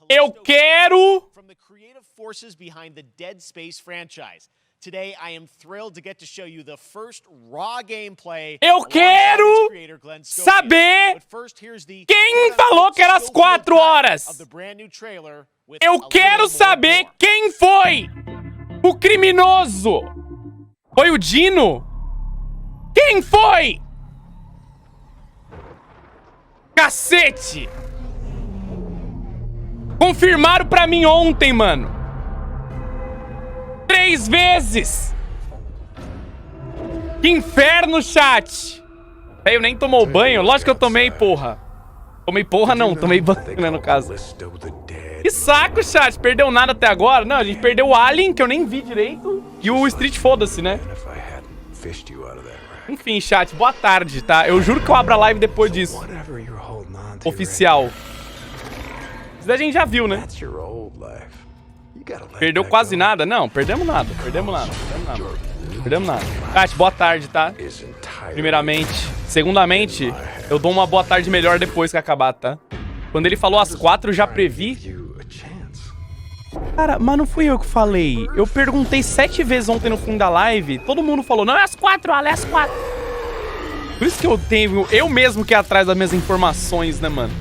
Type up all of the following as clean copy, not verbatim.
Eu quero... Today, I am thrilled to get to show you the first raw gameplay. Eu quero saber quem falou que era às 4 horas. Eu quero saber quem foi o criminoso. Foi o Dino? Quem foi? Cacete! Confirmaram pra mim ontem, mano. 3 vezes! Que inferno, chat! Eu nem tomou banho? Lógico que eu tomei, porra. Tomei porra não, tomei banho, né, no caso. Que saco, chat. Perdeu nada até agora? Não, a gente perdeu o Alien, que eu nem vi direito. E o Street, foda-se, né? Enfim, chat, boa tarde, tá? Eu juro que eu abro a live depois disso. Oficial. Isso daí a gente já viu, né? Perdeu quase nada? Não, perdemos nada. Perdemos nada. Chat, boa tarde, tá? Primeiramente. Segundamente, eu dou uma boa tarde melhor depois que acabar, tá? Quando ele falou às 4, eu já previ. Cara, mas não fui eu que falei. Eu perguntei 7 vezes ontem no fim da live. Todo mundo falou, não, é às 4, Ale, é às 4. Por isso que eu tenho... Eu mesmo que ir atrás das minhas informações, né, mano?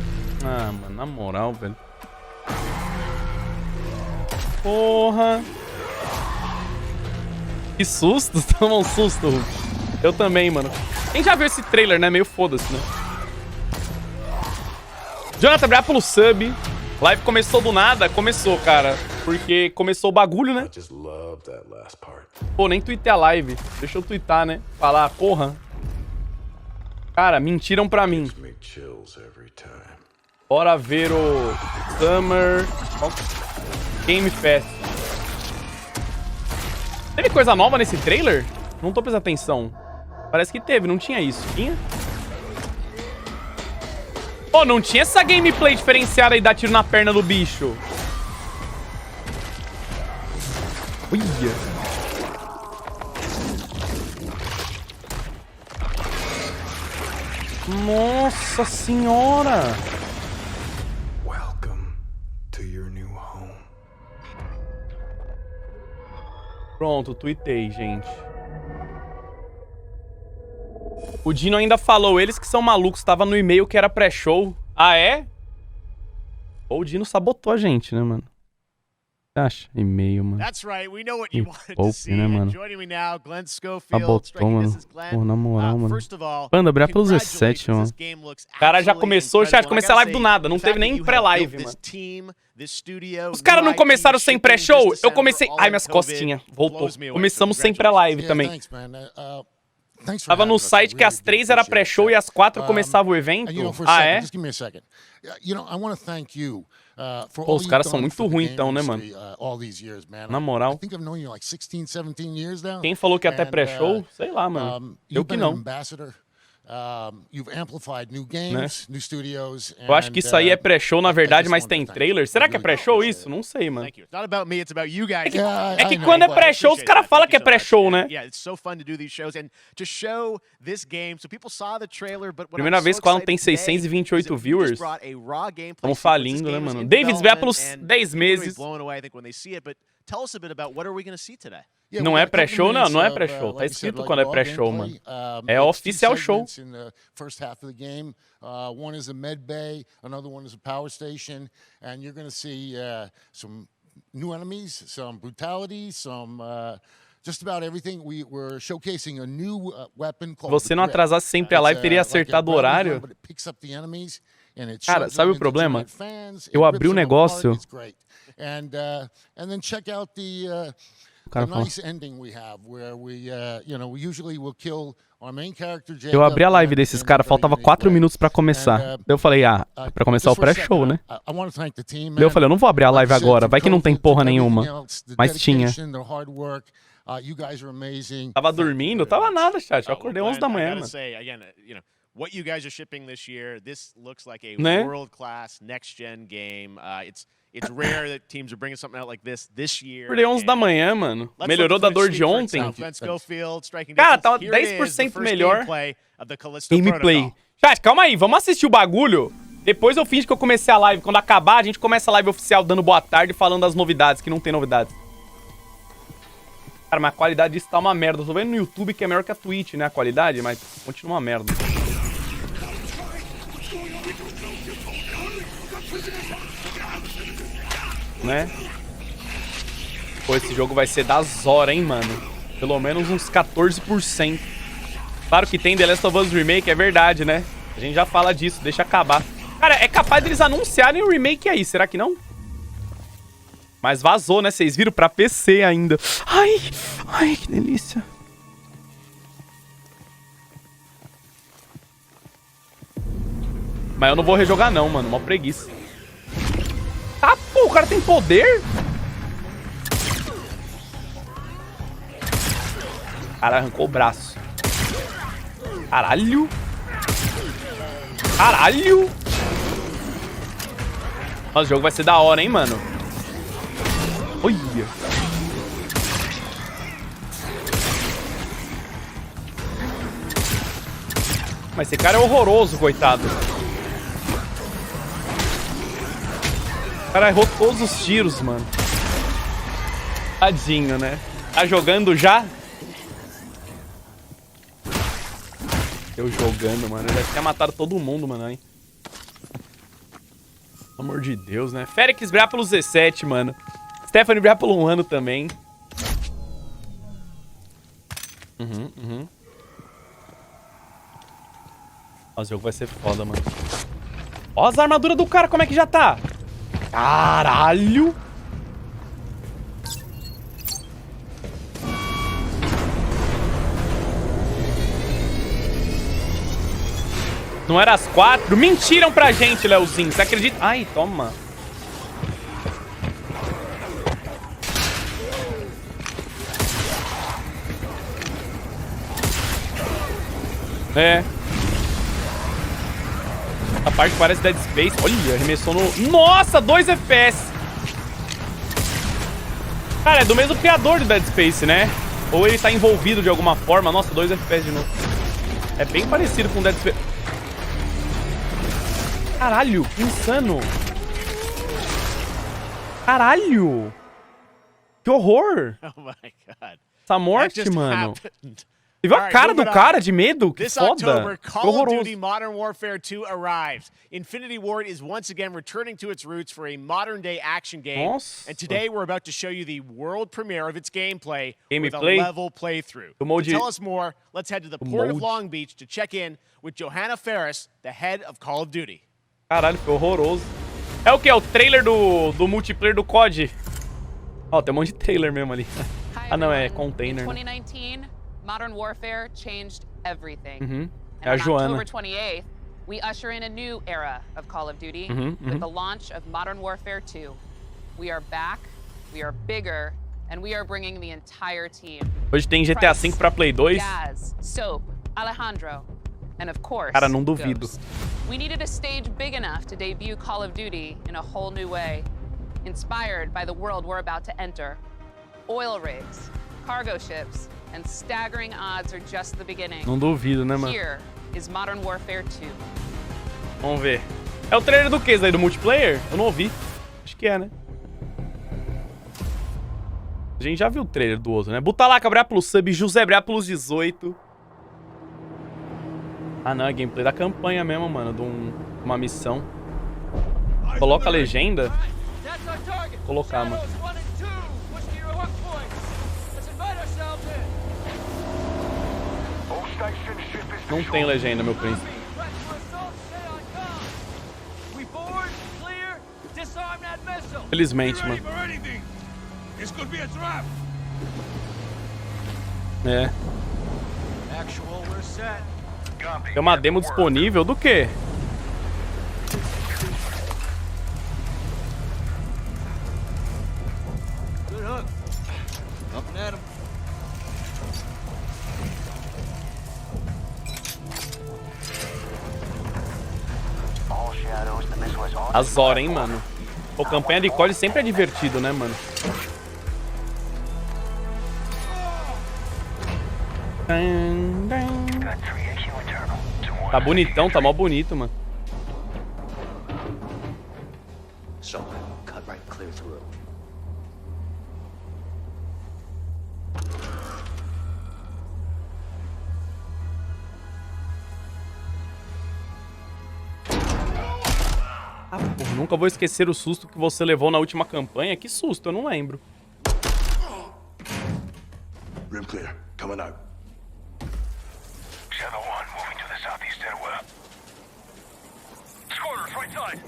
Ah, mano, na moral, velho. Porra. Que susto. Toma um susto, Hulk. Eu também, mano. Quem já viu esse trailer, né? Meio foda-se, né? Jonathan, obrigado pelo sub. Live começou do nada? Começou, cara. Porque começou o bagulho, né? Pô, nem tuitei a live. Deixa eu twittar, né? Falar, porra. Cara, mentiram pra mim. Bora ver o Summer Game Fest. Teve coisa nova nesse trailer? Não tô prestando atenção. Parece que teve, não tinha isso. Tinha? Pô, não tinha essa gameplay diferenciada aí, dar tiro na perna do bicho. Uia. Nossa senhora. Pronto, tuitei, gente. O Dino ainda falou, eles que são malucos, tava no e-mail que era pré-show. Ah, é? Ou o Dino sabotou a gente, né, mano? Você acha? E-mail, mano. Poupe, né, mano? Sabotou, mano. Pô, na moral, mano. Panda, obrigado pelos 17, mano. Cara, já começou, chat. Comecei a live do nada. Não teve nem pré-live, mano. Os caras não começaram sem pré-show? Eu comecei... Ai, minhas costinhas. Voltou. Começamos sem pré-live também. Tava no site que às 3 era pré-show e às 4 começava o evento. Ah, é? Pô, os caras são muito ruins então, né, mano? Na moral. Quem falou que até pré-show? Sei lá, mano. Eu que não. Né? Eu acho que isso aí é pré-show, na verdade, mas tem trailer. Será que é pré-show isso? Não sei, mano. É que quando é pré-show, os caras falam que é pré-show, né? Primeira vez que o Alan tem 628 viewers. Estamos falindo, né, mano? David Zvé pelos 10 meses. Não é pré-show, não. Não é pré-show. Tá escrito quando é pré-show, mano. É oficial show. One is a med bay, another one is a power station, and you're going to see some new enemies, some brutality, some just about everything. We're showcasing a new weapon called. Se você não atrasasse sempre a live, teria acertado o horário. Cara, sabe o problema? Eu abri o negócio. O cara falou. Eu abri a live desses caras, faltava 4 minutos pra começar. Daí eu falei, é pra começar o pré-show, né? Daí eu falei, eu não vou abrir a live agora, vai que não tem porra nenhuma. Mas tinha. Tava dormindo? Tava nada, chat. Eu acordei 11 da manhã, mano. What you guys are shipping this year, this looks like a world-class next-gen game. It's rare that teams are bringing something out like this year. Acordei 11 da manhã, mano. Melhorou da dor de ontem. Cara, tá 10% melhor. Gameplay. Chat, calma aí. Vamos assistir o bagulho. Depois eu finge que eu comecei a live. Quando acabar, a gente começa a live oficial dando boa tarde, falando das novidades, que não tem novidades. Cara, mas a qualidade disso tá uma merda. Eu tô vendo no YouTube que é melhor que a Twitch, né? A qualidade, mas continua uma merda. Né? Pô, esse jogo vai ser das horas, hein, mano? Pelo menos uns 14%. Claro que tem The Last of Us Remake, é verdade, né? A gente já fala disso, deixa acabar. Cara, é capaz deles anunciarem o remake aí, será que não? Mas vazou, né? Vocês viram? Pra PC ainda. Ai, ai, que delícia. Mas eu não vou rejogar não, mano. Uma preguiça. Ah, pô, o cara tem poder? Cara, arrancou o braço. Caralho. Caralho. Nossa, o jogo vai ser da hora, hein, mano. Olha. Mas esse cara é horroroso, coitado. O cara errou todos os tiros, mano. Tadinho, né? Tá jogando já? Eu jogando, mano. Ele deve ter matado todo mundo, mano. Hein? Pelo amor de Deus, né? Félix brilhar pelos 17, mano. Stephanie brilhar pelo 1 ano também. Ó, o jogo vai ser foda, mano. Ó as armaduras do cara, como é que já tá? Caralho! Não era às 4? Mentiram pra gente, Leozinho. Você acredita? Ai, toma. É. A parte parece Dead Space. Olha, arremessou no... Nossa, 2 FPS. Cara, é do mesmo criador do Dead Space, né? Ou ele tá envolvido de alguma forma. Nossa, 2 FPS de novo. É bem parecido com Dead Space. Caralho, que insano. Caralho. Que horror. Oh my God. Essa morte, mano. Você viu a cara do cara de medo? Que foda. Que Call of horroroso. Duty Modern Warfare 2 arrives. Infinity Ward is once again returning to its roots for a modern-day action game. Nossa. And today we're about to show you the world premiere of its gameplay with a Gameplay? level playthrough. To tell us more, let's head to the port of Long Beach to check in with Johanna Ferris, the head of Call of Duty. Caralho, foi horroroso. É o que? É o trailer do multiplayer do COD? Ó, tem um monte de trailer mesmo ali. Ah, não, é container. In 2019, Modern Warfare changed everything. É a Joana. On October 28th, we usher in a new era of Call of Duty with the launch of Modern Warfare 2. We are back, we are bigger, and we are bringing the entire team. Hoje tem GTA V pra Play 2. Gaz, Soap, Alejandro, and of course, Cara, não duvido. Ghost. We needed a stage big enough to debut Call of Duty in a whole new way, inspired by the world we're about to enter. Oil rigs, cargo ships, and staggering odds are just the beginning. Não duvido, né, mano? Here is Modern Warfare 2. Vamos ver. É o trailer do que isso aí? Do multiplayer? Eu não ouvi. Acho que é, né? A gente já viu o trailer do outro, né? Butalaca, Brea plus sub, José Brea plus 18. Ah, não, é gameplay da campanha mesmo, mano, de uma missão. Coloca a legenda. Vou colocar, mano. Não tem legenda, meu príncipe. Felizmente, mano. É. Tem uma demo disponível do quê? As horas, hein, mano. Pô, campanha de COD sempre é divertido, né, mano? Tá bonitão, tá mó bonito, mano. So, cut right clear through. Ah, porra, nunca vou esquecer o susto que você levou na última campanha. Que susto, eu não lembro. Room clear. Coming out. Shadow 1 moving to the southeast stairwell. Scorers, right side.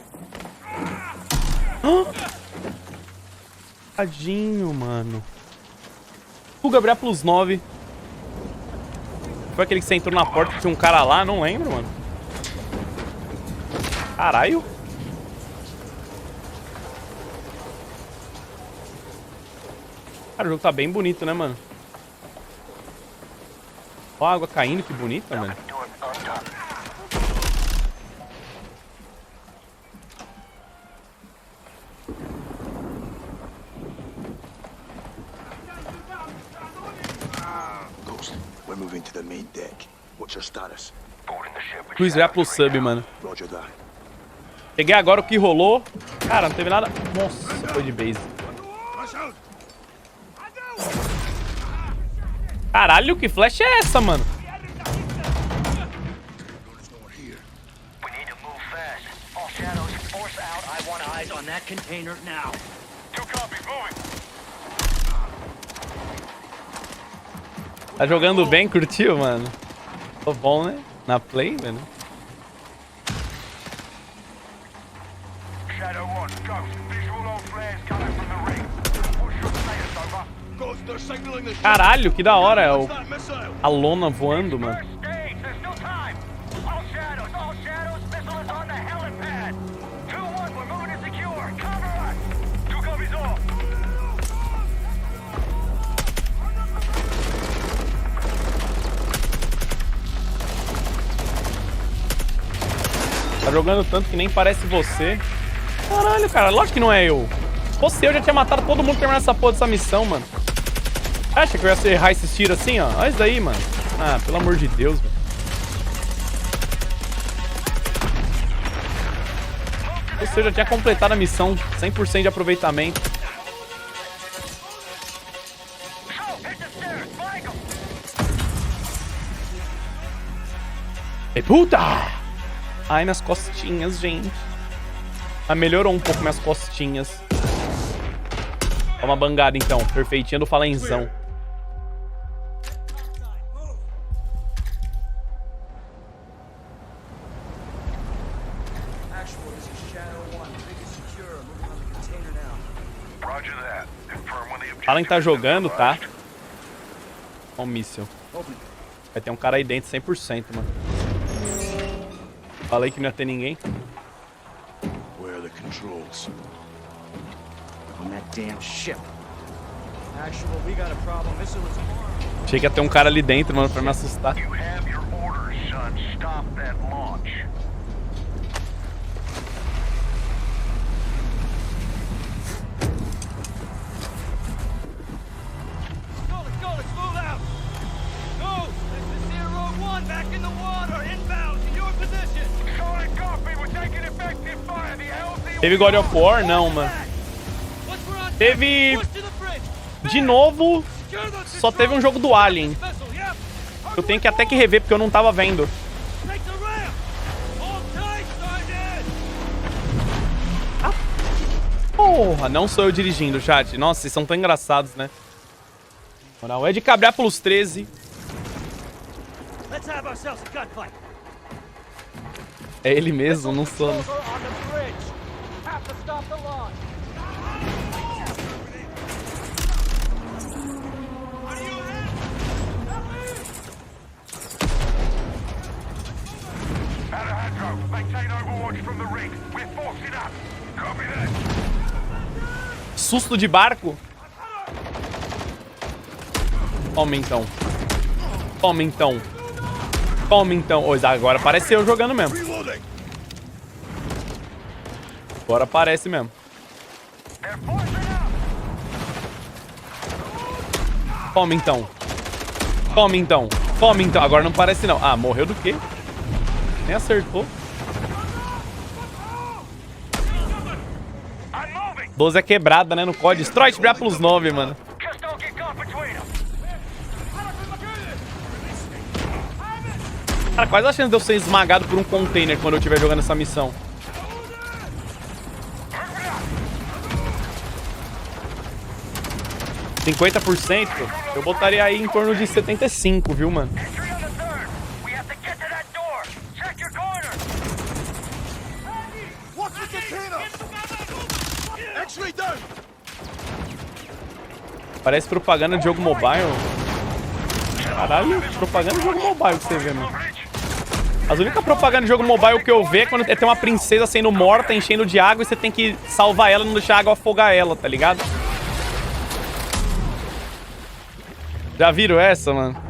Tadinho, mano. O Gabriel plus 9. Foi aquele que você entrou na porta que tinha um cara lá? Não lembro, mano. Caralho. Cara, o jogo tá bem bonito, né, mano? Ó a água caindo, que bonita, mano. Ghost, we're moving to the main deck. What's your status? Boarding the ship with Luiz já Shadow plus 3 sub, now. mano. Roger that. Peguei agora o que rolou. Cara, não teve nada. Nossa, foi de base. Caralho, que flash é essa, mano? We need to move fast. All shadows, force out. I want eyes on that container now. 2 copies, moving. Tá jogando bem, curtiu, mano? Tô bom, né? Na play, mano. Shadow 1, Ghost. Visual on flares coming from the ring. What's your status, over? Ghost, they're signaling the ship. Caralho, que da hora. É o... That missile. a lona voando, mano. First stage, there's still time. All shadows, missile is on the helipad. 2-1, we're moving to secure. Cover us. 2 copies off. Tá jogando tanto que nem parece você. Caralho, cara. Lógico que não é eu. Se fosse eu, já tinha matado todo mundo terminando essa porra dessa missão, mano. Acha que eu ia errar esses tiros assim, ó? Olha isso daí, mano. Ah, pelo amor de Deus, velho. Ou seja, eu já tinha completado a missão. 100% de aproveitamento. E puta! Ai, minhas costinhas, gente. Ah, melhorou um pouco minhas costinhas. Toma bangada, então. Perfeitinha do falenzão. Roger that. Confirm when the objective Fallen tá has been jogando, tá? neutralized. Ó o míssil. Vai ter um cara aí dentro 100%, mano. Falei que não ia ter ninguém. Where are the controls? On that damn ship. Actual, we got a problem. Missile is armed. Achei que ia ter um cara ali dentro, mano, pra me assustar. You have your orders, son. Stop that launch. Solid copy. We're taking effective fire. The LZ Teve God of War? Não, mano. Teve... De novo, só teve um jogo do Alien. Eu tenho que até que rever, porque eu não tava vendo. Ah, porra, não sou eu dirigindo, chat. Nossa, vocês são tão engraçados, né? Moral, é de cabrear pelos 13. É ele mesmo, não sou. Né? Alejandro, maintain overwatch from the rig. We're forcing up. Copy that. Susto de barco? Toma então. Toma então. Toma então. Oh, agora parece eu jogando mesmo. Reloading. Agora parece mesmo. They're forcing up. Toma então. Toma então. Toma então. Agora não parece não. Ah, morreu do quê? Nem acertou. 12 é quebrada, né? No COD. Destrói tiver plus 9, mano. Just don't get caught between them. Cara, quais as chances de eu ser esmagado por um container quando eu estiver jogando essa missão? Hurry up. 50%? Eu botaria aí em torno de 75, viu, mano? Entry on the third. We have to get to that door. Check your corner. Watch the container! X-ray done! Parece propaganda de jogo mobile. Caralho, propaganda de jogo mobile que você vê, mano. As únicas propagandas de jogo mobile que eu vejo é quando tem uma princesa sendo morta, enchendo de água e você tem que salvar ela e não deixar a água afogar ela, tá ligado? Já viram essa, mano?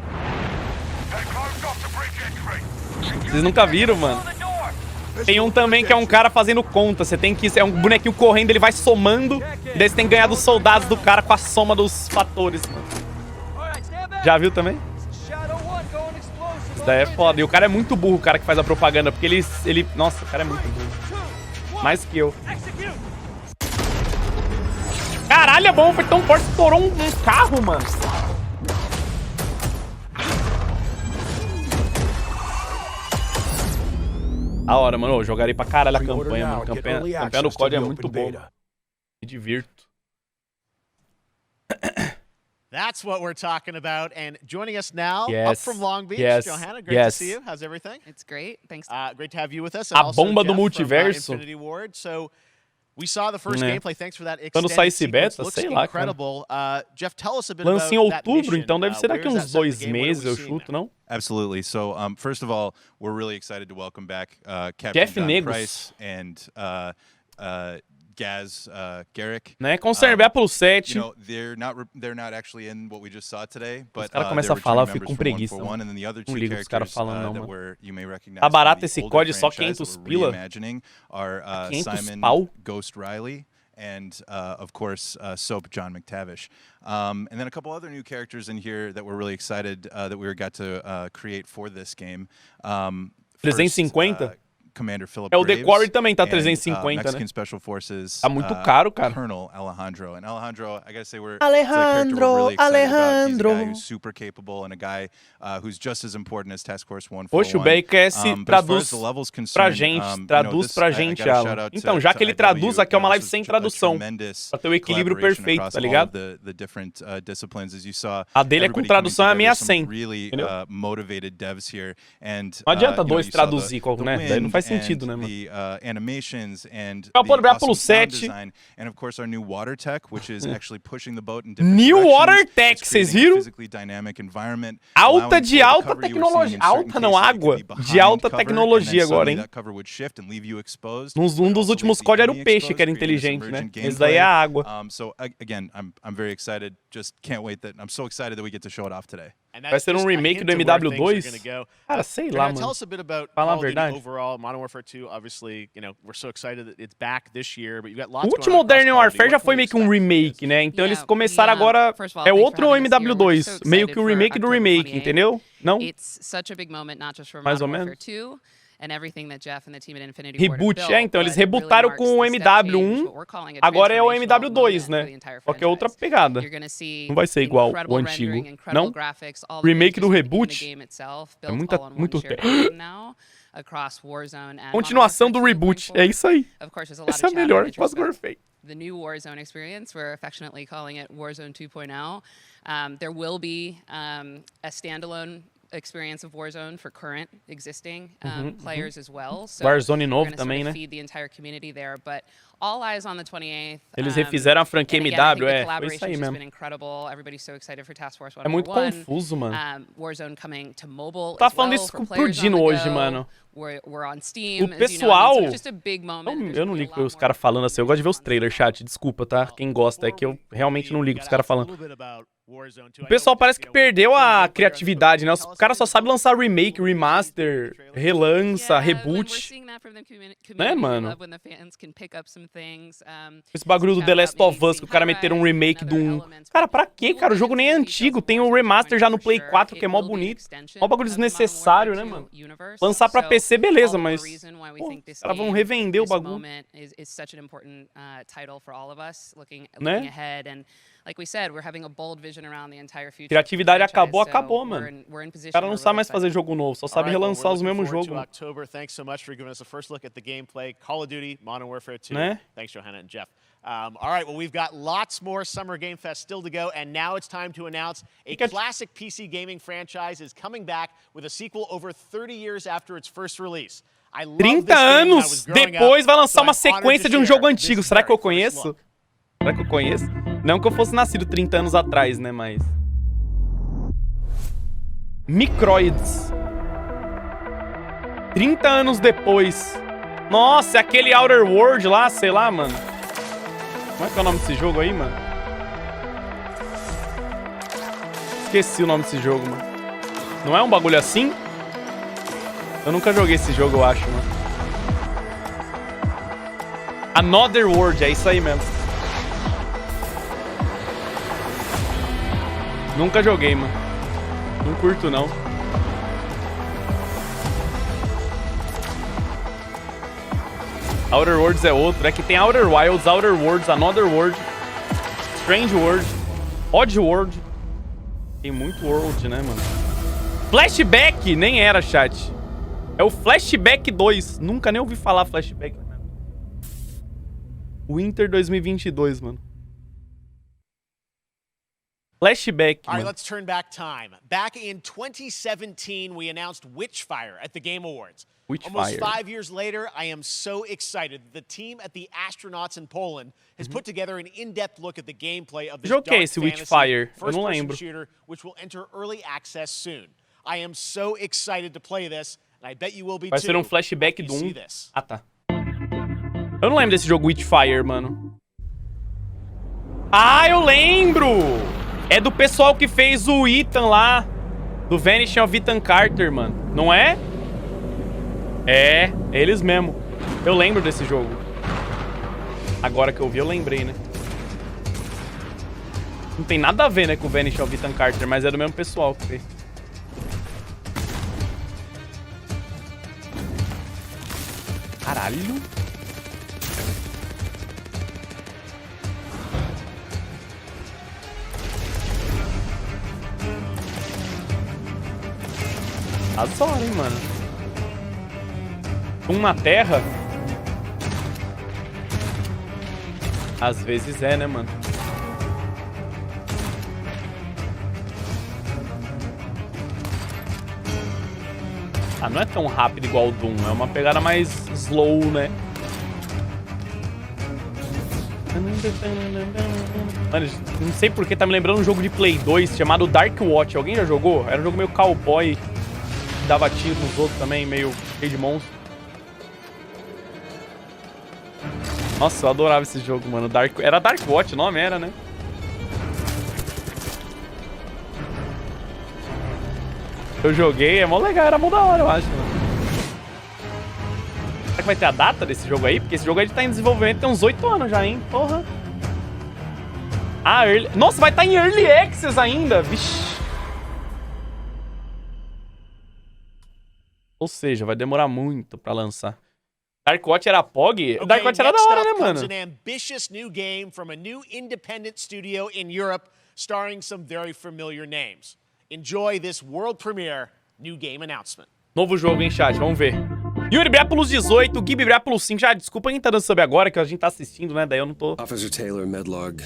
Vocês nunca viram, mano? Tem um também que é um cara fazendo conta. Você tem que... É um bonequinho correndo, ele vai somando. E daí você tem que ganhar dos soldados do cara com a soma dos fatores, mano. Já viu também? Isso daí é foda. E o cara é muito burro, o cara que faz a propaganda. Porque ele... Nossa, o cara é muito burro. Mais que eu. Caralho, a bomba foi tão forte que estourou um carro, mano. Da hora, mano. Eu jogarei pra caralho a campanha, mano. Campanha do COD é muito boa. Me divirto. That's what we're talking about. And joining us now, Yes. up from Long Beach, Yes. Johanna, great Yes. to see you. How's everything? It's great. Thanks. Great to have you with us. A And also bomba do Jeff from, multiverso. Infinity Ward. So we saw the first Né. gameplay. Thanks for that Quando extended sai esse sequence. beta, Looks sei lá, cara. incredible. Jeff, tell us a bit Lança em about that outubro, mission. então deve ser daqui Where uns does that set 2 the game? What are meses, we eu seeing chuto, não? Absolutely. So, first of all, we're really excited to welcome back Captain Jeff John Negros. Price and Gaz Garrick. Né? Conservar pelo 7. You know, they're not actually in what we just saw today, but caras they're começam a falar, eu returning fico com members preguiça. from 141, and then the other Não two ligo pros caras characters falando, não, that mano. you may recognize Tá from barato the esse older COD, só franchise 500 that we're pila. reimagining are 500 Simon pau? Ghost Riley and of course Soap John McTavish, and then a couple other new characters in here that we're really excited that we got to create for this game. 350? Commander Philip É, o The Graves Quarry também tá and, 350, Mexican né? Special Forces, Tá muito caro, cara. Colonel Alejandro. And Alejandro, I gotta say, it's Alejandro, a character we're really excited about. He's a guy Alejandro. who's super capable and a guy who's just as important as Task Force 141. Poxa, o BRKS But as far traduz as the levels pra concerned, gente, you know, traduz this- pra I gente, gotta Alan. shout out Então, to- já to que ele IW, traduz, aqui é uma you know, live this sem was a tradução. tremendous Pra ter o equilíbrio collaboration perfeito, across tá all of ligado? the different disciplines, as you saw. A dele é com Everybody tradução, é a coming minha together, 100, some really entendeu? motivated devs here. And, Não adianta you know, dois you saw traduzir, né? Daí não faz sentido, né, mano? the animations and Eu vou the olhar pelo awesome sound 7. design, and of course our new water tech, which is actually pushing the boat in different New directions. water It's tech, vocês creating a viram? physically dynamic environment, Alta allowing de for the alta cover you were tecnologia. seeing in certain Alta não, cases, you água. could be De behind alta cover, tecnologia and then agora, suddenly hein? that cover would shift and leave you exposed. Um But dos also últimos leave the COD era o enemy peixe, que era exposed, creating this inteligente, né? emergent Esse daí é a água. So again, I'm very excited. Just can't wait I'm so excited that we get to show it off today. And Vai that's ser just um a remake hint do of where things MW2? are gonna go. Cara, sei lá, Johanna, tell mano. us a bit about Fala a Call of Duty verdade. overall. Modern Warfare 2, obviously, you know, we're so excited that it's back this year, but you've got O lots último going on across Modern Call of Duty. Warfare já What foi can we meio que um expect? remake, né? Então eles Yeah, começaram agora... first of all, É thanks outro for having us here. We're MW2. so Meio excited que o for remake do October remake, 28th. entendeu? Não? It's such a big moment, not just for Mais ou Modern menos. Warfare 2 and everything that Jeff and the team at Infinity Ward have Reboot, built, é, então eles but it really rebootaram marks com o the step change, MW1, what we're calling a agora é o transformational MW2, moment for né? the entire Só que é outra franchise. pegada. You're gonna see Não vai ser igual incredible o antigo, rendering, incredible não? graphics, all the Remake do features within the reboot game itself, é built muita, all on one muito shared tempo. engine now, across Warzone and Continuação Modern do Warfare 2 going reboot, é forward. isso aí. Of course, there's a lot Essa é of a chatter melhor, and quase interest about perfeito. the new Warzone experience. We're affectionately calling it Warzone 2.0. There will be a standalone experience of Warzone for current existing players as well. So Warzone we're novo gonna sort também, of né? feed the entire community there, but all eyes on the 28th. Eles refizeram a franquia and again, I think MW, the foi isso collaboration's aí just mesmo. been incredible. Everybody's so excited for Task Force 141. É muito confuso, mano. Warzone coming to mobile Tá as falando well isso for pro players on Dino the hoje, go. mano. We're on Steam, O as you know, pessoal... so it's just a big moment. Eu não ligo os caras falando assim, eu gosto de ver os trailers, chat, desculpa, tá? Quem gosta, é que eu realmente não ligo os caras falando. Warzone 2. O pessoal parece que perdeu a criatividade, né? Os caras só sabem lançar remake, remaster, relança, reboot. Né, mano? Esse bagulho do The Last of Us, que o cara meteram um remake do 1. Cara, pra quê, cara? O jogo nem é antigo. Tem o remaster já no Play 4, que é mó bonito. Mó bagulho desnecessário, né, mano? Lançar pra PC, beleza, mas... Pô, os caras vão revender o bagulho. Né? Criatividade acabou, acabou, mano. O cara não sabe mais fazer jogo novo, só sabe relançar os mesmos jogos. Thanks so much for giving us a first look at the gameplay. Call of Duty, Modern Warfare 2. Né? Thanks, Johanna and Jeff. All right, well, we've got lots more Summer Game Fest still to go, and now it's time to announce a classic PC gaming franchise is coming back with a sequel over 30 years after its first release. 30 anos depois vai lançar uma sequência de um jogo antigo. Será que eu conheço? Será que eu conheço? Não que eu fosse nascido 30 anos atrás, né, mas... Microids. 30 anos depois. Nossa, é aquele Outer World lá, sei lá, mano. Como é que é o nome desse jogo aí, mano? Esqueci o nome desse jogo, mano. Não é um bagulho assim? Eu nunca joguei esse jogo, eu acho, mano. Another World, é isso aí mesmo. Nunca joguei, mano. Não curto, não. Outer Worlds é outro. É que tem Outer Wilds, Outer Worlds, Another World, Strange World, Odd World. Tem muito World, né, mano? Flashback nem era, chat. É o Flashback 2. Nunca nem ouvi falar Flashback. Winter 2022, mano. Flashback, All right, let's turn back time. Back in 2017, we announced Witchfire at the Game Awards. Almost 5 years later, I am so excited. The team at the Astronauts in Poland has put together an in-depth look at the gameplay of this dark fantasy first-person shooter, which will enter early access soon. I am so excited to play this, and I bet you will be too. Vai ser um flashback do 1. Ah, tá. Eu não lembro desse jogo Witchfire, mano. Ah, eu lembro! É do pessoal que fez o Ethan lá, do Vanishing of Ethan Carter, mano. Não é? É eles mesmo. Eu lembro desse jogo. Agora que eu vi, eu lembrei, né? Não tem nada a ver, né, com o Vanishing of Ethan Carter, mas é do mesmo pessoal que fez. Caralho. As horas, hein, mano. Uma terra. Às vezes é, né, mano? Ah, não é tão rápido igual o Doom. É uma pegada mais slow, né? Mano, não sei porque tá me lembrando um jogo de Play 2 chamado Dark Watch. Alguém já jogou? Era um jogo meio cowboy. Dava tiro nos outros também, meio cheio de monstros. Nossa, eu adorava esse jogo, mano. Era Dark Watch o nome, era, né? Eu joguei, é mó legal, era mó da hora, eu acho, mano. Será que vai ter a data desse jogo aí? Porque esse jogo aí tá em desenvolvimento tem uns 8 anos já, hein? Porra. Ah, Nossa, vai estar em Early Access ainda. Vixi. Ou seja, vai demorar muito pra lançar. Dark Watch era POG? Dark Watch era da hora, né, mano? An ambitious new game from a new independent studio in Europe, starring some very familiar names. Enjoy this world premiere new game announcement. Novo jogo, hein, chat? Vamos ver. Yuri Brápulos 18, Gibi Brápulos 5. Já, desculpa quem tá dando sub agora, que a gente tá assistindo, né? Daí eu não tô... Officer Taylor, Medlog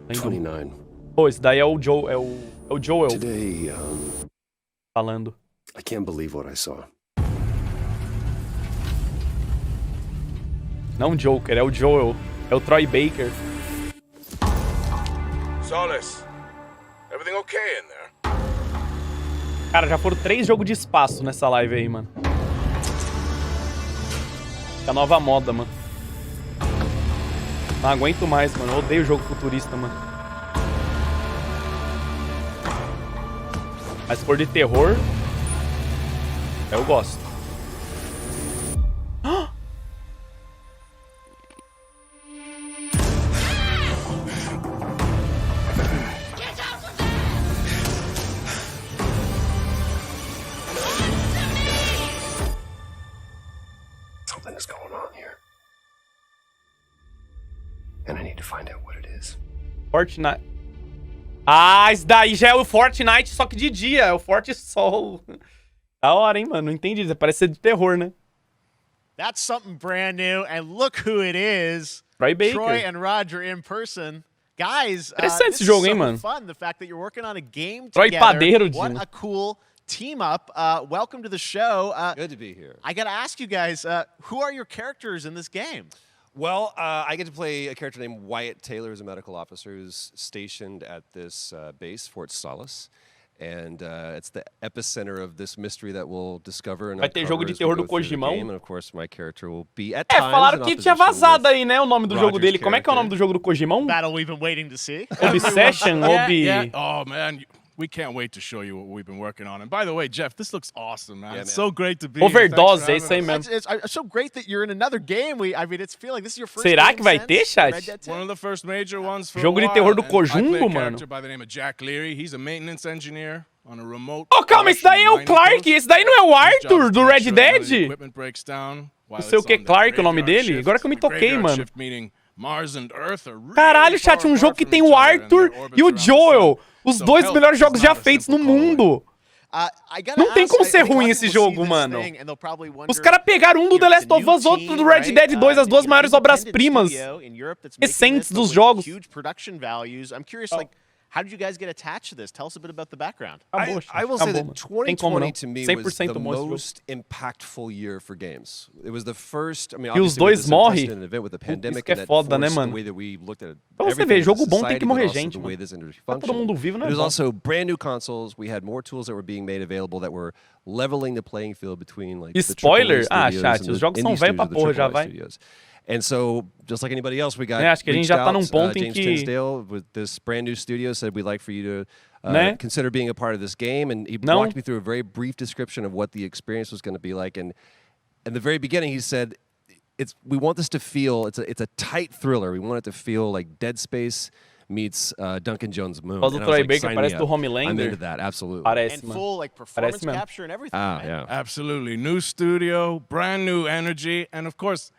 29. Pô, esse daí é o Joe, é o Joel Today, falando. I can't believe what I saw. Não o Joker, é o Joel. É o Troy Baker. Solis, everything okay in there? Cara, já foram 3 jogos de espaço nessa live aí, mano. É a nova moda, mano. Não aguento mais, mano. Eu odeio jogo futurista, mano. Mas se for de terror, eu gosto. Something is going on here. And I need to find out what it is. Fortnite. Ah, esse daí já é o Fortnite, só que de dia. É o Forte Sol. Da hora, hein, mano? Não entendi. Parece ser de terror, né? That's something brand new, and look who it is. Troy Baker. Troy and Roger in person. Guys, Interessante this esse jogo, is hein, so mano? fun. The fact that you're working on a game Troy together. Padeiro, What Dino. a cool team up. Welcome to the show. Good to be here. I got to ask you guys, who are your characters in this game? Well, I get to play a character named Wyatt Taylor, who's a medical officer who's stationed at this base, Fort Solace. And it's the epicenter of this mystery that we'll discover. Vai ter jogo de terror do Kojimão. And of course, my character will be at falaram que tinha vazado aí, né, o nome do jogo dele. Como é que é o nome do jogo do Kojimão? Battle we've been waiting to see. Obsession? Yeah. Oh, man. We can't wait to show you what we've been working on. And by the way, Jeff, this looks awesome, man. Yeah, It's man. so great to be here. Overdose, Thanks é for isso aí having us. mesmo. It's so great that you're in another game. I mean, it's feeling like this is your first Será game que vai since ter, chat? Red Dead 2? One of the first major ones for Jogo a de while, terror do and I play a Kojumbo, mano. character by the name of Jack Leary. He's a maintenance engineer on a remote. Oh, calma, esse daí é o Clark. Esse daí não é o Arthur do Red Dead? Não sei o que, Clark, o nome dele? Agora que eu me toquei, mano. Caralho, chat, um jogo que tem o Arthur e o Joel. Os dois melhores jogos já feitos no mundo. Não tem como ser ruim esse jogo, mano. Os caras pegaram um do The Last of Us, outro do Red Dead 2, as duas maiores obras-primas recentes dos jogos. How did you guys get attached to this? Tell us a bit about the background. I will say that Tem como 2020 não. to me 100% was the bom esse jogo. most impactful year for games. It was the first, I mean, E os obviously with dois this morrem. unprecedented event with the Isso pandemic que é and that foda, né, forced mano? the way that we looked at Pra você everything ver, as a jogo bom tem society, que but morrer also gente, the way mano. this industry Tá todo functioned. mundo vivo, não é There was bom. also brand new consoles. We had more tools that were being made available that were leveling the playing field between like the Spoiler? AAA Ah, studios chat, and os the jogos são indie velho pra studios, porra the já, AAA vai. studios. And so, just like anybody else, we got Acho que a gente já tá num ponto em James que- Tinsdale with this brand new studio said we'd like for you to Né? consider being a part of this game, and he Não. walked me through a very brief description of what the experience was going to be like. And in the very beginning, he said, we want this to feel it's a tight thriller. We want it to feel like Dead Space meets Duncan Jones' Moon. Faz o And I was Troy like, Baker, sign parece me do up. Homelander. I'm into that, absolutely. Parece, And mano. full like performance mesmo. capture and everything. Ah, right? yeah. Absolutely. New studio, brand new energy, and of course,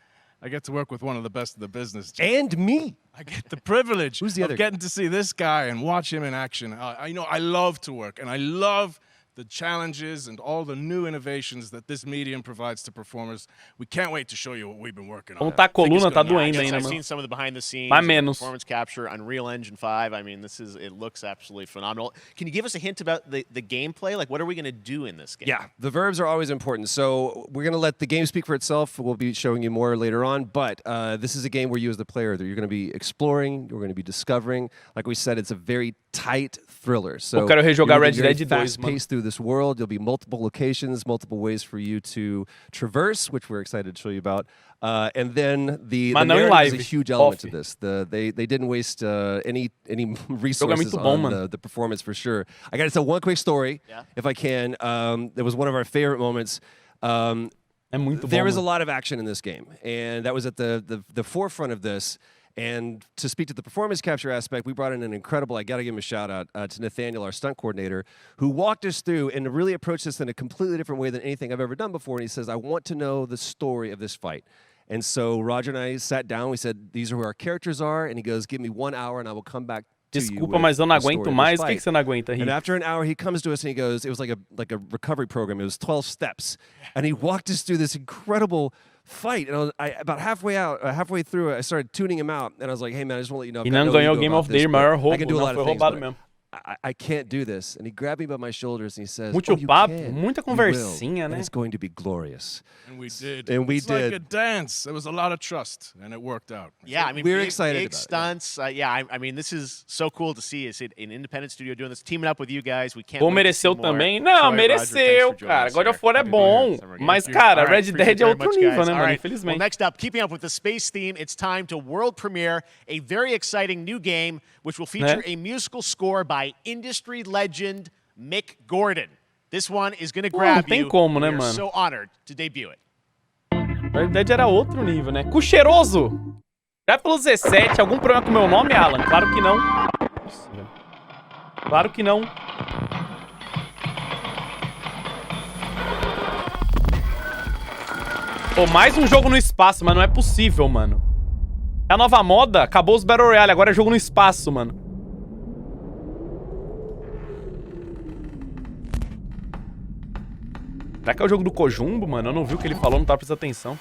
I get to work with one of the best of the business. Jeff. And me. I get the privilege Who's the of other getting to see this guy and watch him in action. I love to work, and I love the challenges and all the new innovations that this medium provides to performers. We can't wait to show you what we've been working on. Como tá a I think it's coluna, tá gonna be doendo awesome. ainda, I've mano. seen some of the behind the scenes, Mais menos. performance capture, Unreal Engine 5. I mean, it looks absolutely phenomenal. Can you give us a hint about the gameplay? Like, what are we going to do in this game? Yeah, the verbs are always important. So we're going to let the game speak for itself. We'll be showing you more later on. But this is a game where you as the player, that you're going to be exploring, you're going to be discovering. Like we said, it's a very tight thriller. So Eu quero rejogar you're Red gonna be Dead 2, very mano. fast-paced through this world. There'll be multiple locations, multiple ways for you to traverse, which we're excited to show you about. And then the Mas não em narrative is live, a huge element to off. this. They didn't waste any resources muito bom, on mano. the performance for sure. I got to tell one quick story, if I can. That was one of our favorite moments. É muito bom, There is a mano. lot of action in this game, and that was at the forefront of this. And to speak to the performance capture aspect, we brought in an incredible, I got to give him a shout out to Nathaniel, our stunt coordinator, who walked us through and really approached this in a completely different way than anything I've ever done before. And he says, I want to know the story of this fight. And so Roger and I sat down. We said, these are who our characters are. And he goes, give me 1 hour and I will come back to you Desculpa, with mas eu não the story aguento of this mais. O que fight." que você não aguenta, And Rick? after an hour, he comes to us and he goes, it was like a recovery program. It was 12 steps. And he walked us through this incredible fight. And about halfway through, I started tuning him out. And I was like, hey, man, I just want to let you know. I've E got não no ganhou o ego Game about of the this, Year, but maior I roubo. can do a Não, lot foi of things, roubado but mesmo. I can't do this. And he grabbed me by my shoulders and he says, Muito oh, you papo, can. muita You will, conversinha, and né? it's going to be glorious. And we did. And we it's did. like a dance. There was a lot of trust, and it worked out. Yeah, I mean, We're big, excited big about it, yeah. stunts. I mean, this is so cool to see. It's an independent studio doing this, teaming up with you guys. We can't. Ou wait to see mereceu more. também? Não, Troy, Roger, thanks mereceu, for joining cara. us God of here. War é Happy to be bom. here. Summer Games. Mas, Thank you. cara, All right, Red appreciate Dead it é very outro much, nível, guys. né, All mano? right. Well, Infelizmente. next up, keeping up with the space theme, it's time to world premiere a very exciting new game which will feature Né? a musical score by industry legend Mick Gordon. This one is going to grab não tem you. como, né, We are mano? so honored to debut it. Na verdade era outro nível, né? Cucheiroso! Já pelo 17, algum problema com o meu nome, Alan? Claro que não. Nossa, velho. Claro que não. Pô, mais um jogo no espaço, mas não é possível, mano. É a nova moda, acabou os Battle Royale, agora é jogo no espaço, mano. Será que é o jogo do Kojumbo, mano? Eu não vi o que ele falou, não tava prestando atenção.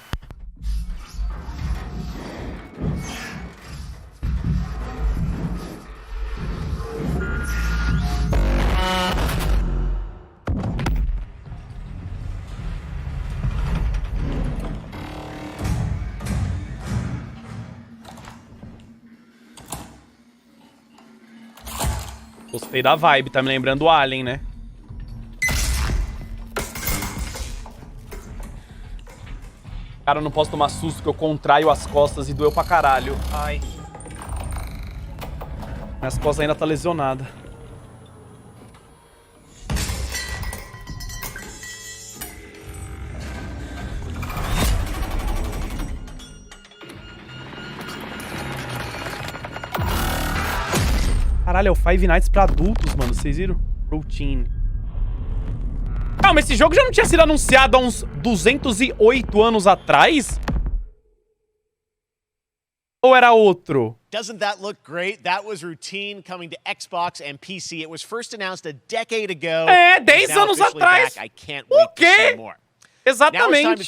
Gostei da vibe, tá me lembrando o Alien, né? Cara, eu não posso tomar susto que eu contraio as costas e doeu pra caralho. Ai. Minhas costas ainda tá lesionada. Caralho, é o Five Nights pra adultos, mano. Vocês viram? Routine. Calma, esse jogo já não tinha sido anunciado há uns 208 anos atrás? Ou era outro? Doesn't that look great? That was Routine coming to Xbox and PC. It was first announced a decade ago. É, 10 anos atrás. I can't wait to see more. Exatamente.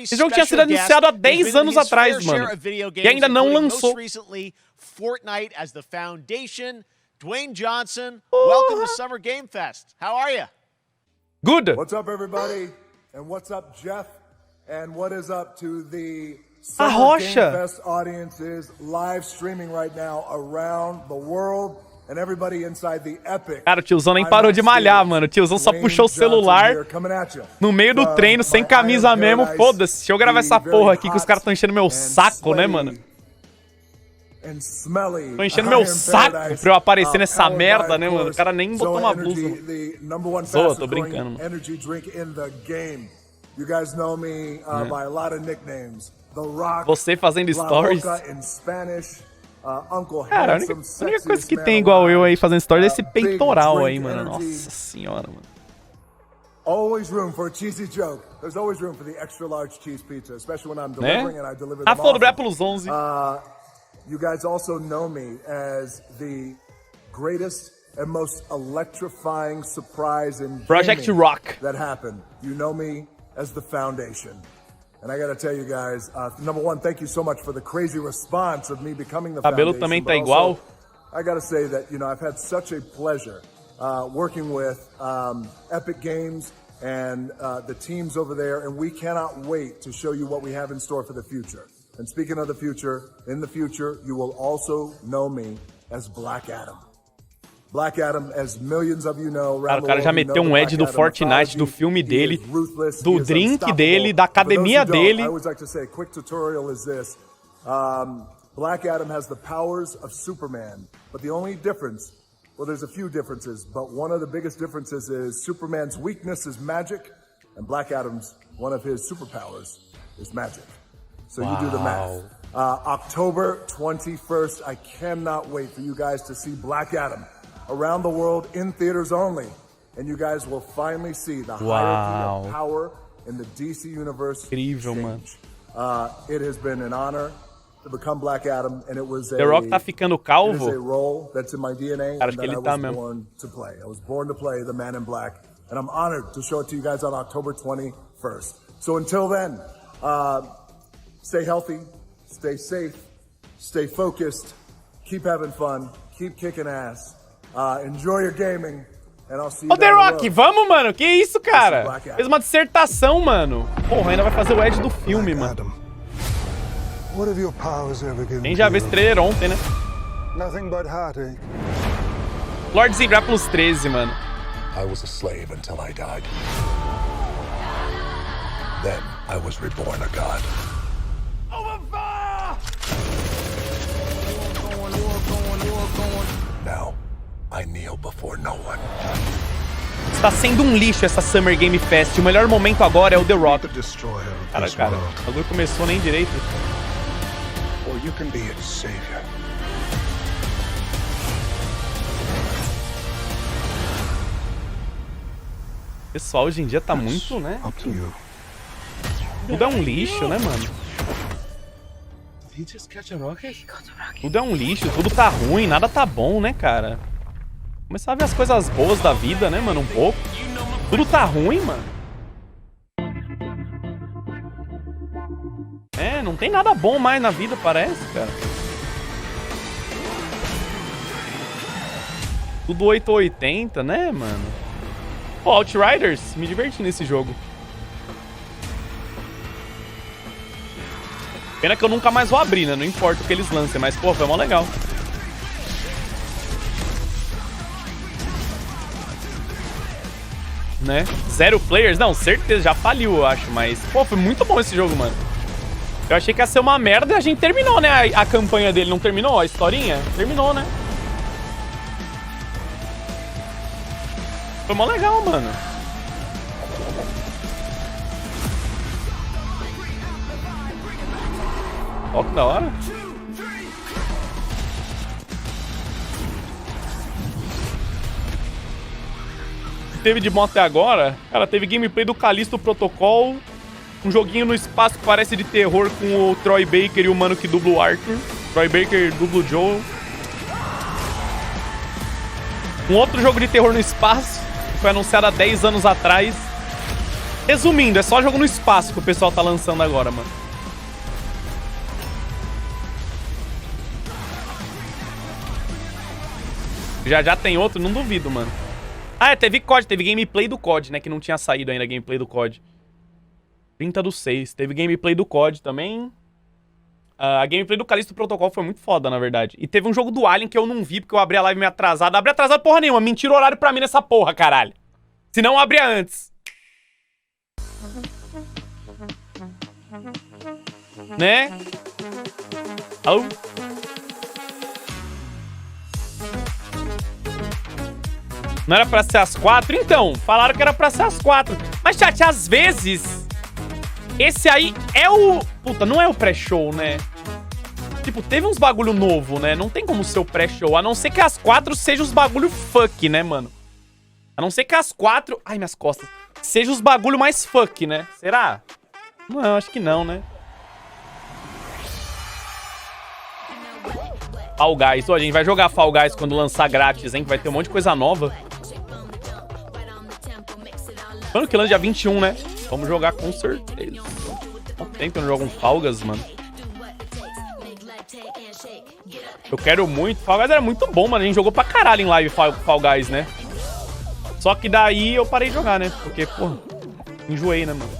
Esse jogo tinha sido anunciado há 10 anos atrás, mano. E ainda não lançou. Fortnite as the foundation. Dwayne Johnson, welcome to Summer Game Fest. How are you? Good. What's up, everybody? And what's up, Jeff? And what is up to the A Summer Game Rocha. Fest audiences live streaming right now around the world and everybody inside the Epic. Cara, o tiozão nem parou de malhar, mano. O tiozão só puxou o celular no meio do treino, sem camisa mesmo. Foda-se. Deixa eu gravar essa porra aqui que os caras estão enchendo meu saco, né, mano? Tô enchendo meu saco pra eu aparecer nessa merda, né, mano? O cara nem botou uma blusa. Zoa, tô brincando, mano. Você fazendo stories. Cara, a única coisa que tem igual eu aí fazendo stories é esse peitoral aí, mano. Nossa senhora, mano. Always room for a cheesy joke. There's always room for the extra large cheese pizza, especially when I'm delivering and I deliver them falou do Bré pelos 11. You guys also know me as the greatest and most electrifying surprise in Project Rock that happened. You know me as the Foundation. And I gotta tell you guys, number one, thank you so much for the crazy response of me becoming the Cabelo Foundation. também tá igual. I gotta say that, you know, I've had such a pleasure working with Epic Games and the teams over there, and we cannot wait to show you what we have in store for the future. And speaking of the future, in the future, you will also know me as Black Adam. Black Adam, as millions of you know, cara, o cara já meteu um Ed do Fortnite, do filme dele, do drink dele, da academia dele. I always like to say, a quick tutorial is this. Black Adam has the powers of Superman, but the only difference, well, there's a few differences, but one of the biggest differences is Superman's weakness is magic, and Black Adam's, one of his superpowers is magic. So you do the math. October 21st, I cannot wait for you guys to see Black Adam around the world in theaters only. And you guys will finally see the hierarchy of power in the DC universe. Incrível, mano. It has been an honor to become Black Adam, and it was The Rock tá ficando calvo. It is a role that's in my DNA, Cara, and that I was born to play. I was born to play the Man in Black, and I'm honored to show it to you guys on October 21st. So until then, stay healthy, stay safe, stay focused, keep having fun, keep kicking ass, enjoy your gaming, and I'll see you Ô, The Rock, vamos, mano. Que isso, cara? Fez uma dissertação, mano. Porra, ainda vai fazer o Ed do filme, mano. Nem já viu esse trailer ontem, né? Lord Zingra plus 13, mano. I was a slave until I died. Then I was reborn a god. Now, I kneel before no one. Está sendo um lixo essa Summer Game Fest. O melhor momento agora é o The Rock. Cara, o bagulho começou nem direito. Or you can be its savior. O pessoal hoje em dia tá muito, né? Up to you. Tudo é um lixo, né, mano? Tudo é um lixo, tudo tá ruim, nada tá bom, né, cara? Começar a ver as coisas boas da vida, né, mano? Um pouco. Tudo tá ruim, mano. É, não tem nada bom mais na vida, parece, cara. Tudo 880, né, mano? Pô, Outriders, me diverti nesse jogo. Pena que eu nunca mais vou abrir, né? Não importa o que eles lancem, mas, pô, foi mó legal. Né? 0 players? Não, certeza, já faliu, eu acho, mas... Pô, foi muito bom esse jogo, mano. Eu achei que ia ser uma merda e a gente terminou, né? A campanha dele, não terminou? A historinha? Terminou, né? Foi mó legal, mano. Ó, que da hora. Teve de bom até agora, cara, teve gameplay do Callisto Protocol, um joguinho no espaço que parece de terror com o Troy Baker e o mano que dubla o Arthur. Troy Baker dubla o Joel. Um outro jogo de terror no espaço, que foi anunciado há 10 anos atrás. Resumindo, é só jogo no espaço que o pessoal tá lançando agora, mano. Já tem outro? Não duvido, mano. Ah, teve COD, teve gameplay do COD, né? Que não tinha saído ainda a gameplay do COD. 30/6. Teve gameplay do COD também. A gameplay do Callisto Protocol foi muito foda, na verdade. E teve um jogo do Alien que eu não vi, porque eu abri a live meio atrasado. Abri atrasado porra nenhuma. Mentira o horário pra mim nessa porra, caralho. Se não, abria antes. Né? Oh. Não era pra ser às 4? Então, falaram que era pra ser às 4. Mas, chat, às vezes... Esse aí é o... Puta, não é o pré-show, né? Tipo, teve uns bagulho novo, né? Não tem como ser o pré-show. A não ser que às 4 seja os bagulho fuck, né, mano? A não ser que às 4... Ai, minhas costas. Seja os bagulho mais fuck, né? Será? Não, acho que não, né? Fall Guys. Ó, a gente vai jogar Fall Guys quando lançar grátis, hein? Que vai ter um monte de coisa nova. Quando que lança? Dia 21, né? Vamos jogar com certeza. Quanto tempo eu não jogo um Fall Guys, mano? Eu quero muito. Fall Guys era muito bom, mano. A gente jogou pra caralho em live Fall Guys, né? Só que daí eu parei de jogar, né? Porque, pô, enjoei, né, mano?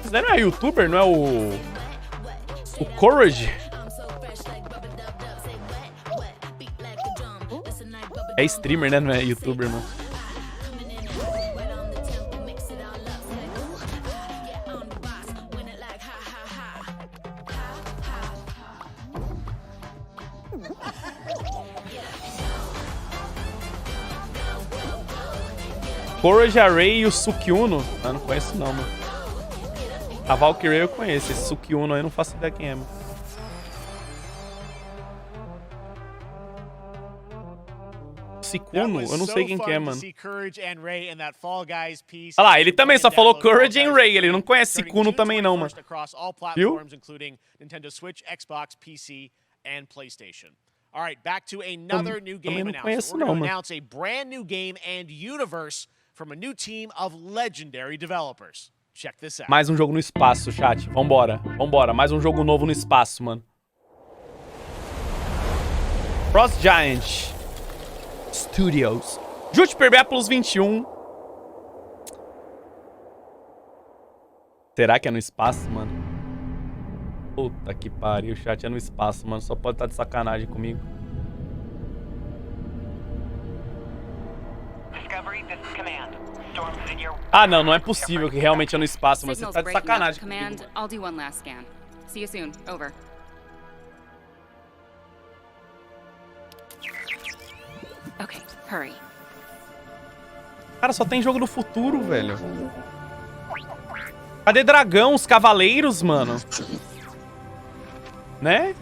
Isso daí não é youtuber, não é o Courage? É streamer, né? Não é youtuber, mano. Courage, a Ray e o Sukiuno. Ah, não conheço não, mano. A Valkyrie eu conheço. Esse Sukiuno aí eu não faço ideia quem é, mano. Sikuno? Eu não sei quem que é, mano. Olha lá, ele também só falou Courage and Ray. Ele não conhece Sikuno também não, mano. Viu? All right, back to another new game announcement. We're going to announce a brand new game and universe from a new team of legendary developers. Check this out. Mais um jogo no espaço, chat. Vambora. Vambora. Mais um jogo novo no espaço, mano. Frost Giant Studios. Júpiter plus 21. Será que é no espaço, mano? Puta que pariu, chat, é no espaço, mano. Só pode estar de sacanagem comigo. Ah, não, não é possível que realmente é no espaço, mas você tá de sacanagem comigo. Okay, hurry. Cara, só tem jogo do futuro, velho. Cadê dragão, os cavaleiros, mano? Né?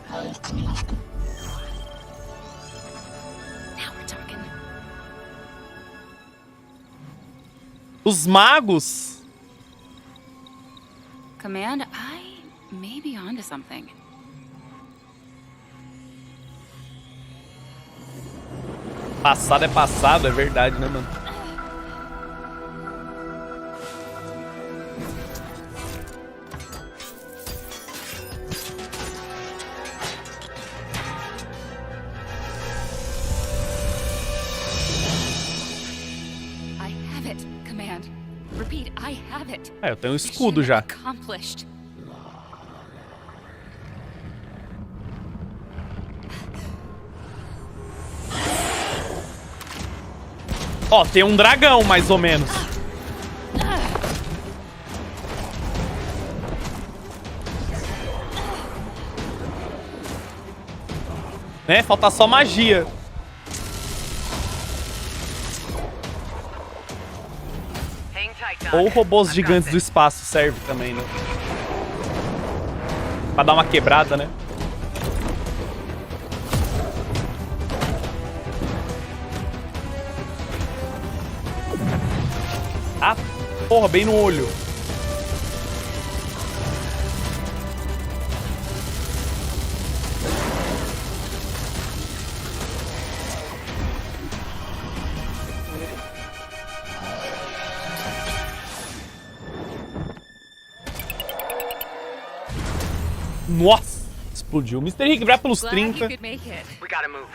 Os magos. Command, I may be onto something. Passado é passado, é verdade, né, mano? I have it, Command. Repeat, I have it. Eu tenho um escudo já. Accomplished. Ó, tem um dragão, mais ou menos. Né? Falta só magia. Ou robôs gigantes do espaço serve também, né? Pra dar uma quebrada, né? Ah, porra, bem no olho. Nossa, explodiu. O Mr. Rick vai pelos 30. We gotta move.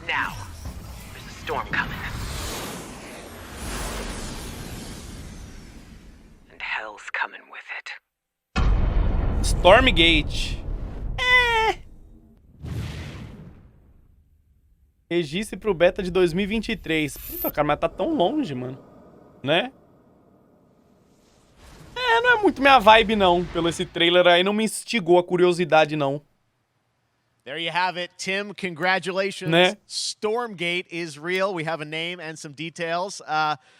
Now. There's a storm coming. And hell's coming with it. Stormgate. Registre pro beta de 2023. Puta, cara, mas tá tão longe, mano. Né? Não é muito minha vibe, não. Pelo esse trailer aí, não me instigou a curiosidade, não. There you have it, Tim. Congratulations. Né? Stormgate is real. We have a name and some details.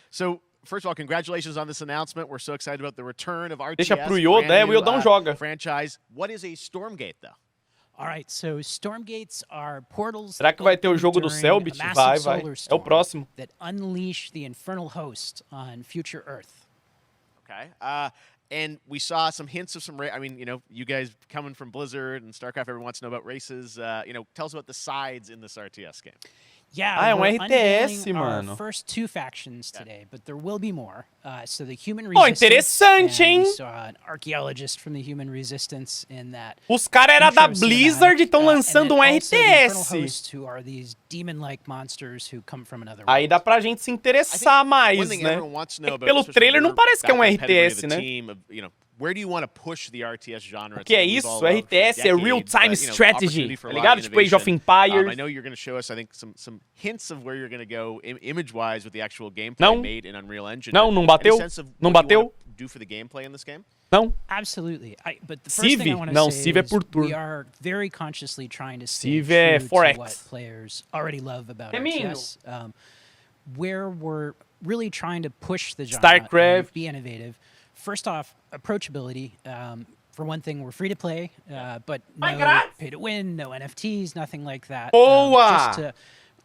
So, first of all, congratulations on this announcement. We're so excited about the return of RTS. Deixa pro Yoda, o Yodão joga. Franchise. What is a Stormgate, though? All right, so Stormgates are portals. Será que vai ter o jogo do Selbit? Vai. É o próximo. That unleash the infernal host on future Earth. Okay. And we saw some hints of some, I mean, you know, you guys coming from Blizzard and StarCraft, everyone wants to know about races. You know, tell us about the sides in this RTS game. Yeah, we're RTS, mano. Our first two factions today, but there will be more. So the Human Resistance. Interessante, hein? We saw an archaeologist from the Human Resistance in that. Os caras eram da Blizzard e estão lançando um RTS. Who are these demon-like monsters who come from another Aí dá pra gente se interessar mais, né? Pelo trailer não parece que é um RTS, né? Where do you want to push the RTS genre? O que é isso? RTS é real-time strategy, tá ligado? Tipo Age of Empires. I know you're going to show us, I think, some hints of where you're going to go image-wise with the actual gameplay made in Unreal Engine. Não bateu. Não bateu. Do for the gameplay in this game? Não. Absolutely. But the first thing I want to say is we are very consciously trying to stay true to what players already love about RTS. Where we're really trying to push the genre and be innovative. First off, approachability. For one thing, we're free to play, but no pay to win, no NFTs, nothing like that. Just to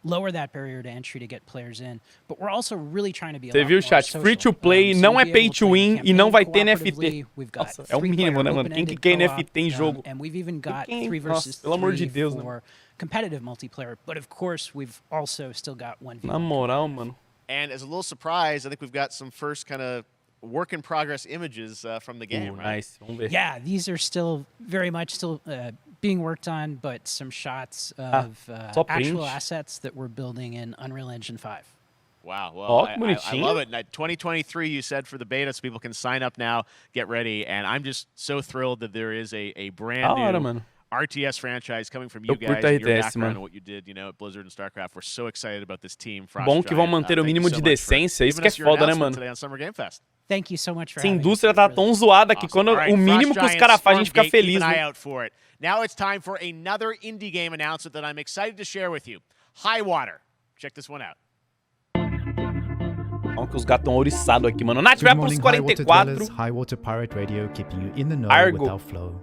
lower that barrier to entry to get players in. But we're also really trying to be Você viu, chat? Free to play, não é pay to win e não vai ter NFT. Nossa, é o mínimo, né, mano? Quem que quer NFT em jogo? And we've even got 3 versus 3 pelo amor de Deus, for competitive multiplayer. But of course, we've also still got 1v1. Na moral, mano. And as a little surprise, I think we've got some first kind of work in progress images from the game, right? Nice. Vamos ver. Yeah, these are still very much being worked on, but some shots of actual assets that we're building in Unreal Engine 5. Wow. Well, I love it. 2023, you said, for the beta, so people can sign up now, get ready. And I'm just so thrilled that there is a brand new RTS franchise coming from you guys, your background and what you did, you know, at Blizzard and StarCraft. We're so excited about this team. Bom que vão manter o mínimo de decência. Isso que é foda, né, mano? Thank you so much for Essa indústria tá tão zoada que quando o mínimo que os caras fazem, a gente fica feliz, né? Now it's time for another indie game announcement that I'm excited to share with you. Highwater. Check this one out. Olha que os gatos estão ouriçados aqui, mano. Nath, vai pros 44. High Water Pirate Radio, keeping you in the know Argo. with our flow.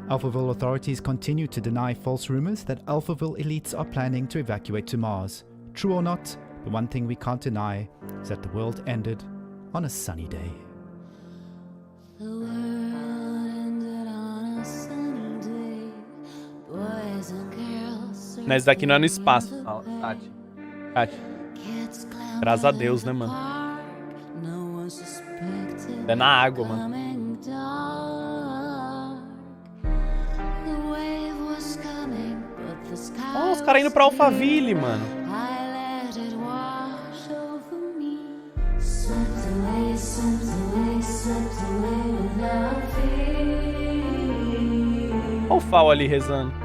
Alphaville authorities continue to deny false rumors that Alphaville elites are planning to evacuate to Mars. True or not, the one thing we can't deny is that the world ended on a sunny day. Mas daqui não é no espaço. Nath. Graças a Deus, né, mano? É na água, mano. Ó, os caras indo pra Alphaville, mano. Olha o Fal ali rezando.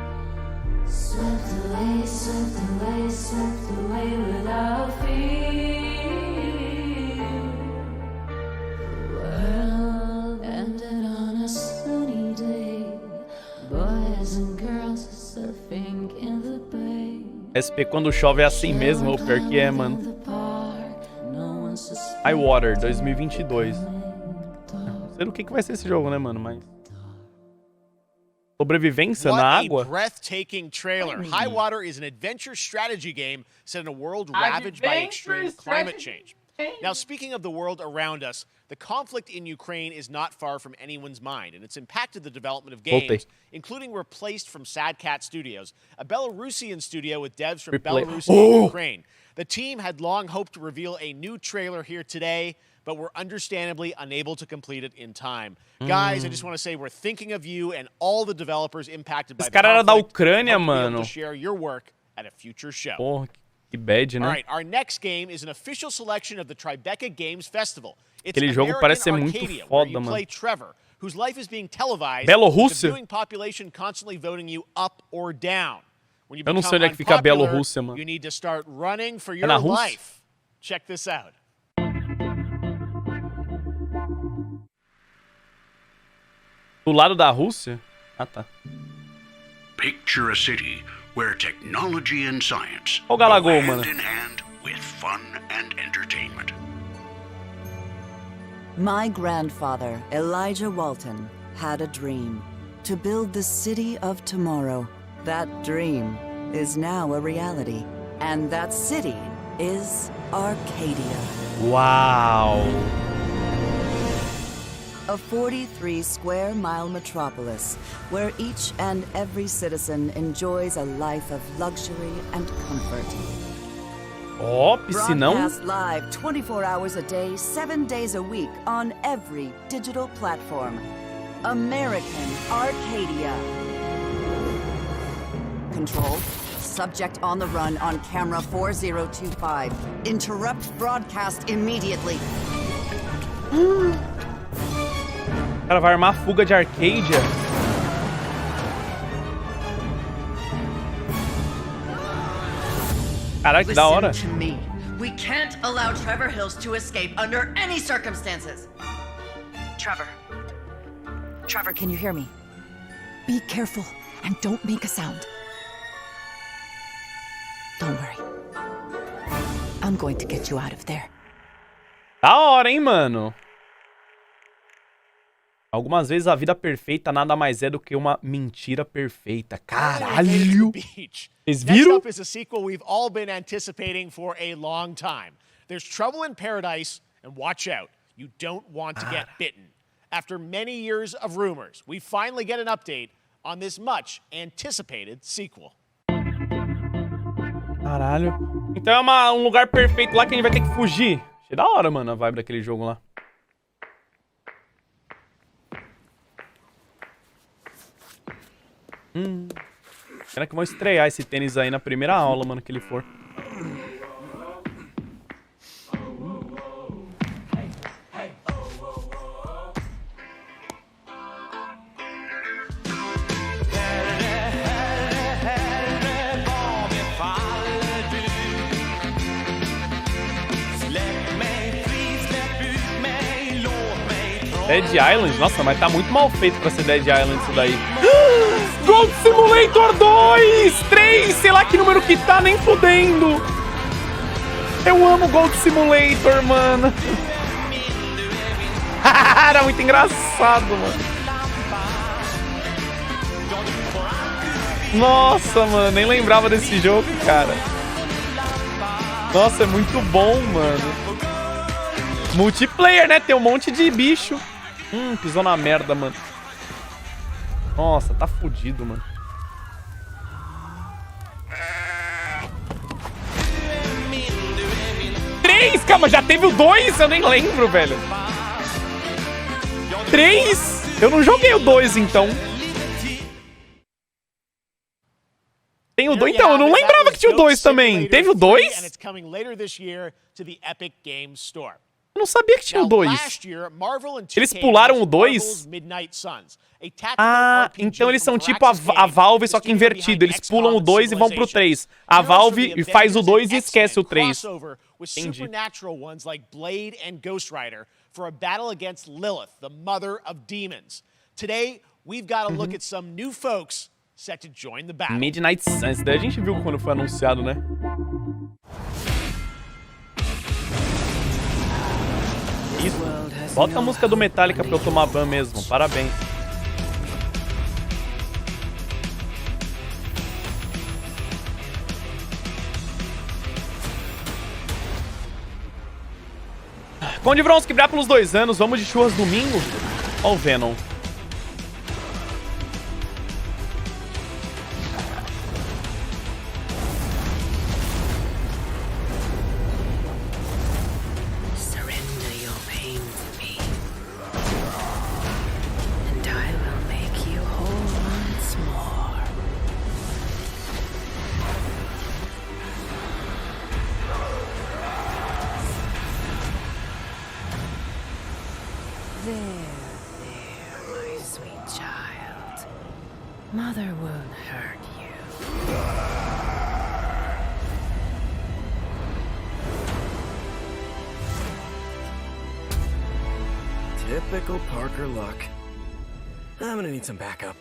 SP, quando chove é assim mesmo, o pior que é, mano. High Water 2022. Não sei do que vai ser esse jogo, né, mano, mas... Sobrevivência na água? Breathtaking trailer. High Water is an adventure strategy game set in a world ravaged by extreme climate change. Now, speaking of the world around us, the conflict in Ukraine is not far from anyone's mind, and it's impacted the development of games, including Replaced from Sad Cat Studios, a Belarusian studio with devs from Belarus and Ukraine. The team had long hoped to reveal a new trailer here today, but were understandably unable to complete it in time. Guys, I just want to say we're thinking of you and all the developers impacted by the conflict. Era da Ucrânia, mano. To share your work at a future show. Porra, que bad, né? All right, our next game is an official selection of the Tribeca Games Festival. It's Aquele jogo parece ser muito foda, mano. Play Trevor, whose life is being televised. Bielorrússia? The viewing population constantly voting you up or down. When you Eu não sei onde é que fica a Bielorrússia, mano. You need to start running for your na Rússia? life. Check this out. Do lado da Rússia? Ah, tá. Picture a city where technology and science go hand mano. in hand with fun and entertainment. My grandfather, Elijah Walton, had a dream to build the city of tomorrow. That dream is now a reality, and that city is Arcadia. Wow. A 43-square-mile metropolis where each and every citizen enjoys a life of luxury and comfort. Oh, piscinão. Broadcast live 24 hours a day, 7 days a week on every digital platform. American Arcadia. Control. Subject on the run on camera 4025. Interrupt broadcast immediately. O cara vai armar a fuga de Arcadia. Caraca, que da hora. Listen to me. We can't allow Trevor Hills to escape under any circumstances. Trevor, can you hear me? Be careful and don't make a sound. Don't worry. I'm going to get you out of there. Da hora, hein, mano? Algumas vezes a vida perfeita nada mais é do que uma mentira perfeita. Caralho! Vocês viram? Next up is a sequel we've all been anticipating for a long time. There's Trouble in Paradise, and watch out, you don't want to get bitten. After many years of rumors, we finally get an update on this much anticipated sequel. Caralho. Então é um lugar perfeito lá que a gente vai ter que fugir. Achei da hora, mano, a vibe daquele jogo lá. Será que vão estrear esse tênis aí na primeira aula, mano, que ele for? Dead Island? Nossa, mas tá muito mal feito pra ser Dead Island isso daí. Gold Simulator 2! 3! Sei lá que número que tá, nem fudendo! Eu amo Gold Simulator, mano. Era muito engraçado, mano. Nossa, mano, nem lembrava desse jogo, cara. Nossa, é muito bom, mano. Multiplayer, né? Tem um monte de bicho. Pisou na merda, mano. Nossa, tá fudido, mano. Calma, já teve o 2? Eu nem lembro, velho. 3? Eu não joguei o 2, então. Tem o 2? Então, eu não lembrava que tinha o 2 também. Teve o 2? Eu não sabia que tinha o 2. Eles pularam o 2? Ah, então eles são tipo a Valve, só que invertido. Eles pulam o 2 e vão pro 3. A Valve faz o 2 e esquece o 3. Entendi. Midnight Suns. Daí a gente viu quando foi anunciado, né? Isso. Bota a música do Metallica pra eu tomar ban mesmo. Parabéns. Conde Vronsky, brilhar pelos 2 anos. Vamos de churras domingo? Ó o Venom. Mother won't hurt you. Typical Parker luck. I'm gonna need some backup.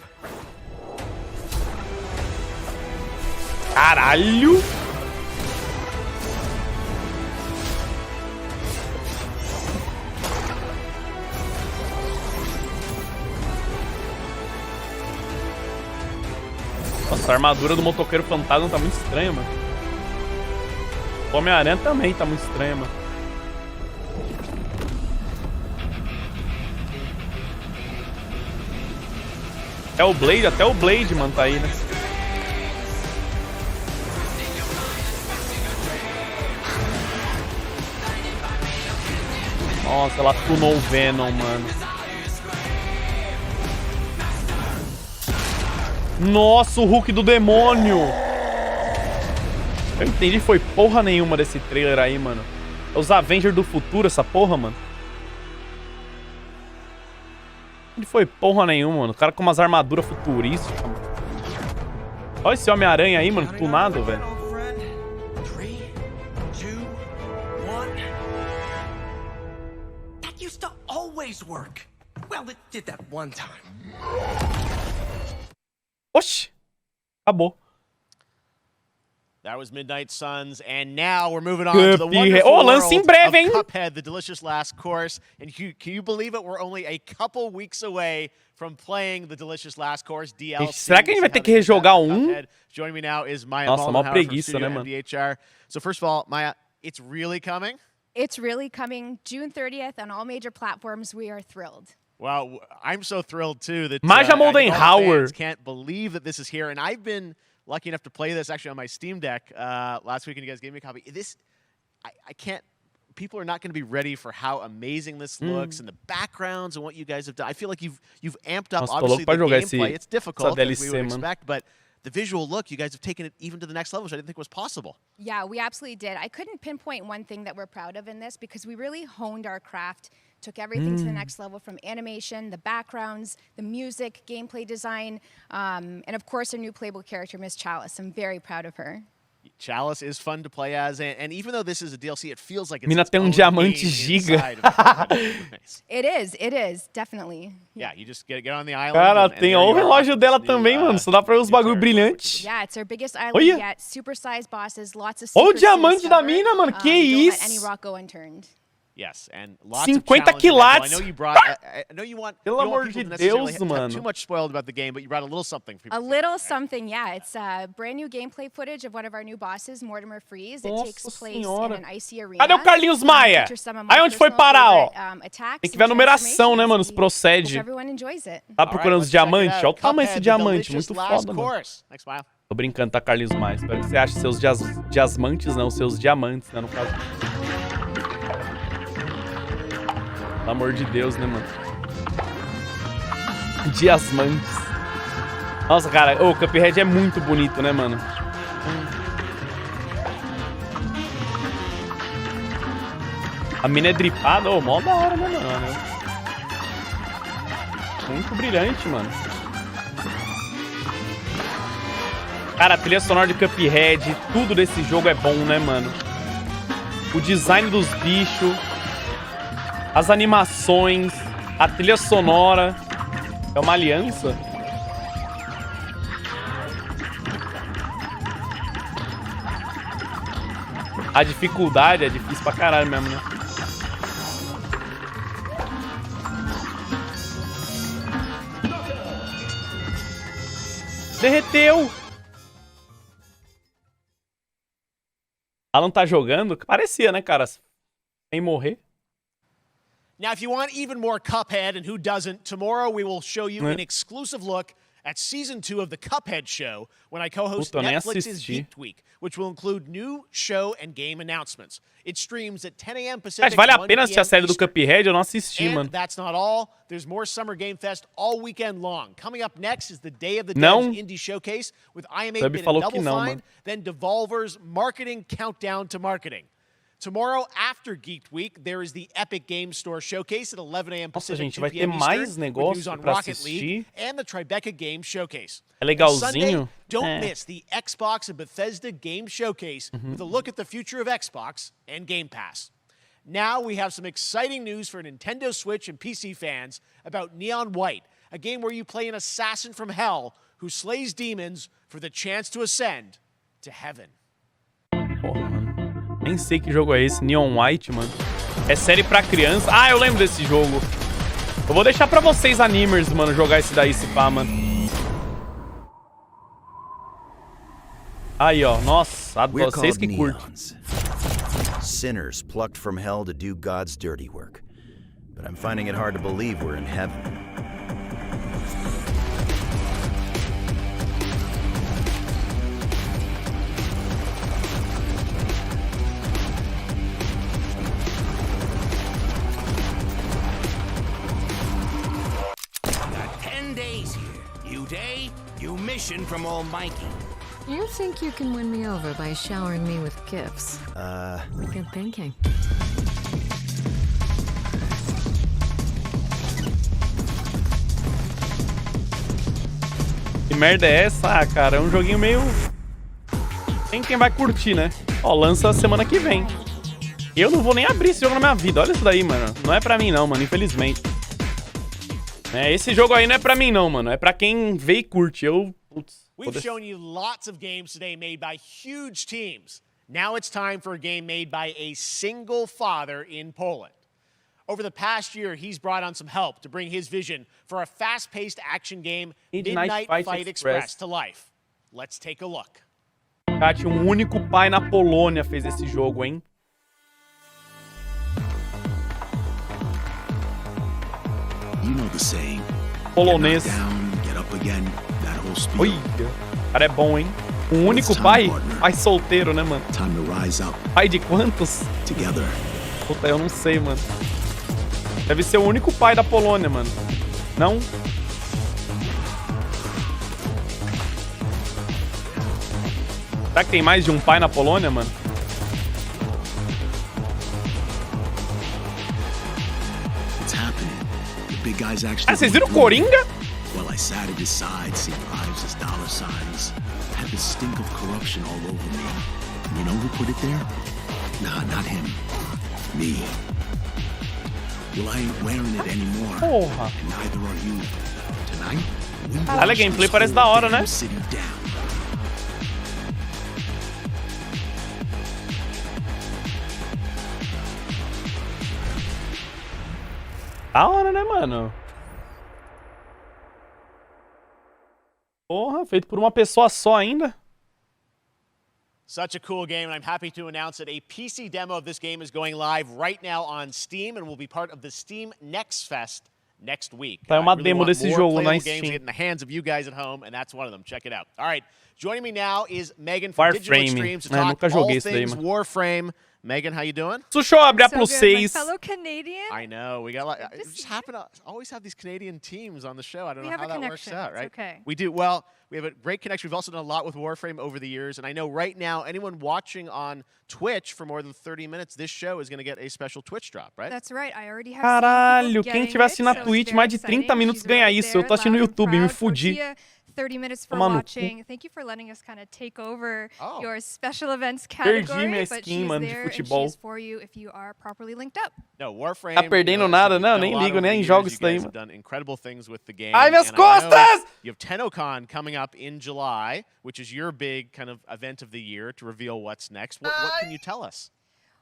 Caralho! Nossa, a armadura do motoqueiro fantasma tá muito estranha, mano. O Homem-Aranha também tá muito estranha, mano. Até o Blade, mano, tá aí, né? Nossa, ela tunou o Venom, mano. Nossa, o Hulk do demônio! Eu entendi, foi porra nenhuma desse trailer aí, mano. É os Avengers do futuro, essa porra, mano. Não foi porra nenhuma, mano. O cara com umas armaduras futurísticas, mano. Olha esse Homem-Aranha aí, mano, tunado, velho. That used to always work. Well, it did that one time. Oxi! Acabou. That was Midnight Suns, and now we're moving on to the wonderful lance em breve, hein? Cuphead, the delicious last course. And can you believe it? We're only a couple weeks away from playing the delicious last course DLC. Será que a gente vai ter que rejogar um? Joining me now is Maya Nossa, mó Moldenhauer preguiça, from né, Studio mano? MDHR. So first of all, Maya, it's really coming? It's really coming June 30th on all major platforms. We are thrilled. Well, I'm so thrilled too that Maya Moldenhauer can't believe that this is here, and I've been lucky enough to play this actually on my Steam Deck last week, and you guys gave me a copy. I can't. People are not going to be ready for how amazing this looks and the backgrounds and what you guys have done. I feel like you've amped up obviously the gameplay. It's difficult as we would expect, but the visual look, you guys have taken it even to the next level, which I didn't think was possible. Yeah, we absolutely did. I couldn't pinpoint one thing that we're proud of in this because we really honed our craft. Took everything to the next level from animation, the backgrounds, the music, gameplay design, and of course, a new playable character, Miss Chalice. I'm very proud of her. Chalice is fun to play as, and even though this is a DLC, it feels like it's Mina tem diamante giga. It is, definitely. Yeah, you just get on the island. Cara, tem o relógio dela também, mano. Só dá pra ver os bagulho brilhantes. Yeah, it's our biggest island yet. Super-sized bosses, lots of Olha o diamante da mina, mano. Que isso? Don't let any rock go unturned. Yes, and lots 50 of challenges. quilates. I know you brought. I know you want. Pelo amor de Deus, mano. Too much spoiled about the game, but you brought a little something for people. A little something, yeah. It's brand new gameplay footage of one of our new bosses, Mortimer Freeze. It takes place in an icy arena. Cadê o Carlinhos Maia? Aí onde foi parar, ó? Tem que ver a numeração, né, mano? Se procede. Tá procurando os diamantes? Olha o tamanho desse diamante. Muito foda, mano. Tô brincando, tá, Carlinhos Maia? Espero que você ache seus diamantes, não, seus diamantes, né, no caso. Pelo amor de Deus, né, mano? Diasmantes. Nossa, cara, o Cuphead é muito bonito, né, mano? A mina é dripada, mó da hora, né, mano? Muito brilhante, mano. Cara, a trilha sonora de Cuphead, tudo desse jogo é bom, né, mano? O design dos bichos, as animações, a trilha sonora. É uma aliança? A dificuldade é difícil pra caralho mesmo, né? Derreteu! Alan tá jogando? Parecia, né, cara? Sem morrer. Now, if you want even more Cuphead, and who doesn't, tomorrow we will show you an exclusive look at Season 2 of the Cuphead Show when I co-host Netflix's Geek Week, which will include new show and game announcements. It streams at 10 a.m. Pacific, vale a pena assistir a série do Cuphead? Eu não assisti, mano. And that's not all. There's more Summer Game Fest all weekend long. Coming up next is the Day of the Devs Indie Showcase with IM8-Bit and Double Fine, then Devolver's Marketing Countdown to Marketing. Tomorrow, after Geek Week, there is the Epic Game Store Showcase at 11 a.m. Pacific, gente, vai ter mais negócio pra assistir. And the Tribeca Game Showcase. É legalzinho. Sunday, don't miss the Xbox and Bethesda Game Showcase with a look at the future of Xbox and Game Pass. Now we have some exciting news for Nintendo Switch and PC fans about Neon White, a game where you play an assassin from hell who slays demons for the chance to ascend to heaven. Porra, mano. Nem sei que jogo é esse. Neon White, mano. É série pra criança. Ah, eu lembro desse jogo. Eu vou deixar pra vocês, animers, mano, jogar esse daí, se pá, mano. Aí, ó. Nossa, vocês que curtem. Sinners plucked from hell to do God's dirty work. But I'm finding it hard to believe we're in heaven. Mission from Almighty. You think you can win me over by showering me with gifts? Good thinking. Que merda é essa, cara? É um joguinho meio... Tem quem vai curtir, né? Ó, lança semana que vem. Eu não vou nem abrir esse jogo na minha vida. Olha isso daí, mano. Não é pra mim não, mano, infelizmente. Esse jogo aí não é pra mim não, mano. É pra quem vê e curte. We've shown you lots of games today made by huge teams. Now it's time for a game made by a single father in Poland. Over the past year, he's brought on some help to bring his vision for a fast-paced action game, Midnight Fight Express, to life. Let's take a look. Kat, único pai na Polônia fez esse jogo, hein? You know the saying. Polonês. Get up again, that whole spiel. Oi, cara é bom, hein? Um único pai? Pai solteiro, né, mano? Time to rise up. Pai de quantos? Together. Puta, eu não sei, mano. Deve ser o único pai da Polônia, mano. Não? Será que tem mais de um pai na Polônia, mano? It's happening. The big guys actually. Ah, vocês viram o Coringa? Well, I sat at his side, seeing lives as dollar signs. I had the stink of corruption all over me. And you know who put it there? Nah, not him. Me. Well, I ain't wearing it anymore. Porra. And neither are you. Tonight, we Caralho, a gameplay parece da hora, né? city down. Da hora, né, mano? Porra, feito por uma pessoa só ainda. Such a cool game, and I'm happy to announce that a PC demo of this game is going live right now on Steam and will be part of the Steam Next Fest next week. Tá uma demo desse jogo na Steam. Games in the hands of you guys at home, and that's one of them. Check it out. All right, joining me now is Megan from Digital Extremes to talk all things Warframe. Megan, how you doing? Deixa eu abrir a Plus 6. Fellow Canadian. I know we got like just happen to always have these Canadian teams on the show. I don't know how that works out, right? Okay. We do well. We have a great connection. We've also done a lot with Warframe over the years, and I know right now anyone watching on Twitch for more than 30 minutes, this show is going to get a special Twitch drop, right? That's right. I already have. Caralho, quem tiver assistindo na Twitch mais de 30 minutos ganha isso. Eu tô assistindo no YouTube, me fudi. 30 minutes for watching. Thank you for letting us kind of take over your special events category. Perdi minha skin, mano, de futebol. For you if you are properly linked up. No, Warframe. Tá perdendo nada, não, nem ligo, nem jogo isso daí, mano. Done incredible things with the game. Ai, minhas costas! You have TennoCon coming up in July, which is your big kind of event of the year to reveal what's next. What can you tell us?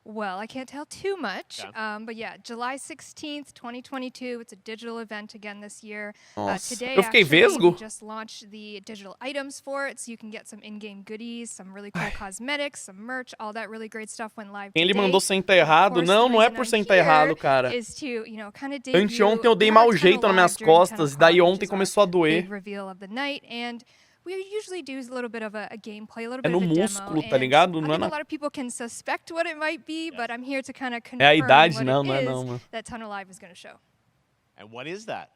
Well, I can't tell too much, but yeah, July 16th, 2022. It's a digital event again this year. Today, eu fiquei vesgo. We just launched the digital items for it, so you can get some in-game goodies, some really cool cosmetics, some merch, all that really great stuff went live today. Ele mandou sentar errado. Não é por sentar errado, cara. Anteontem eu dei mau jeito nas minhas costas, e daí ontem começou a doer. We usually do a little bit of a gameplay, a little bit of a demo. É no músculo, tá ligado? Não é a lot of people can suspect what it might be, but I'm here to kind of confirm é a idade, what não, it não é is não, mano. that Tunnel Live is going to show. And what is that?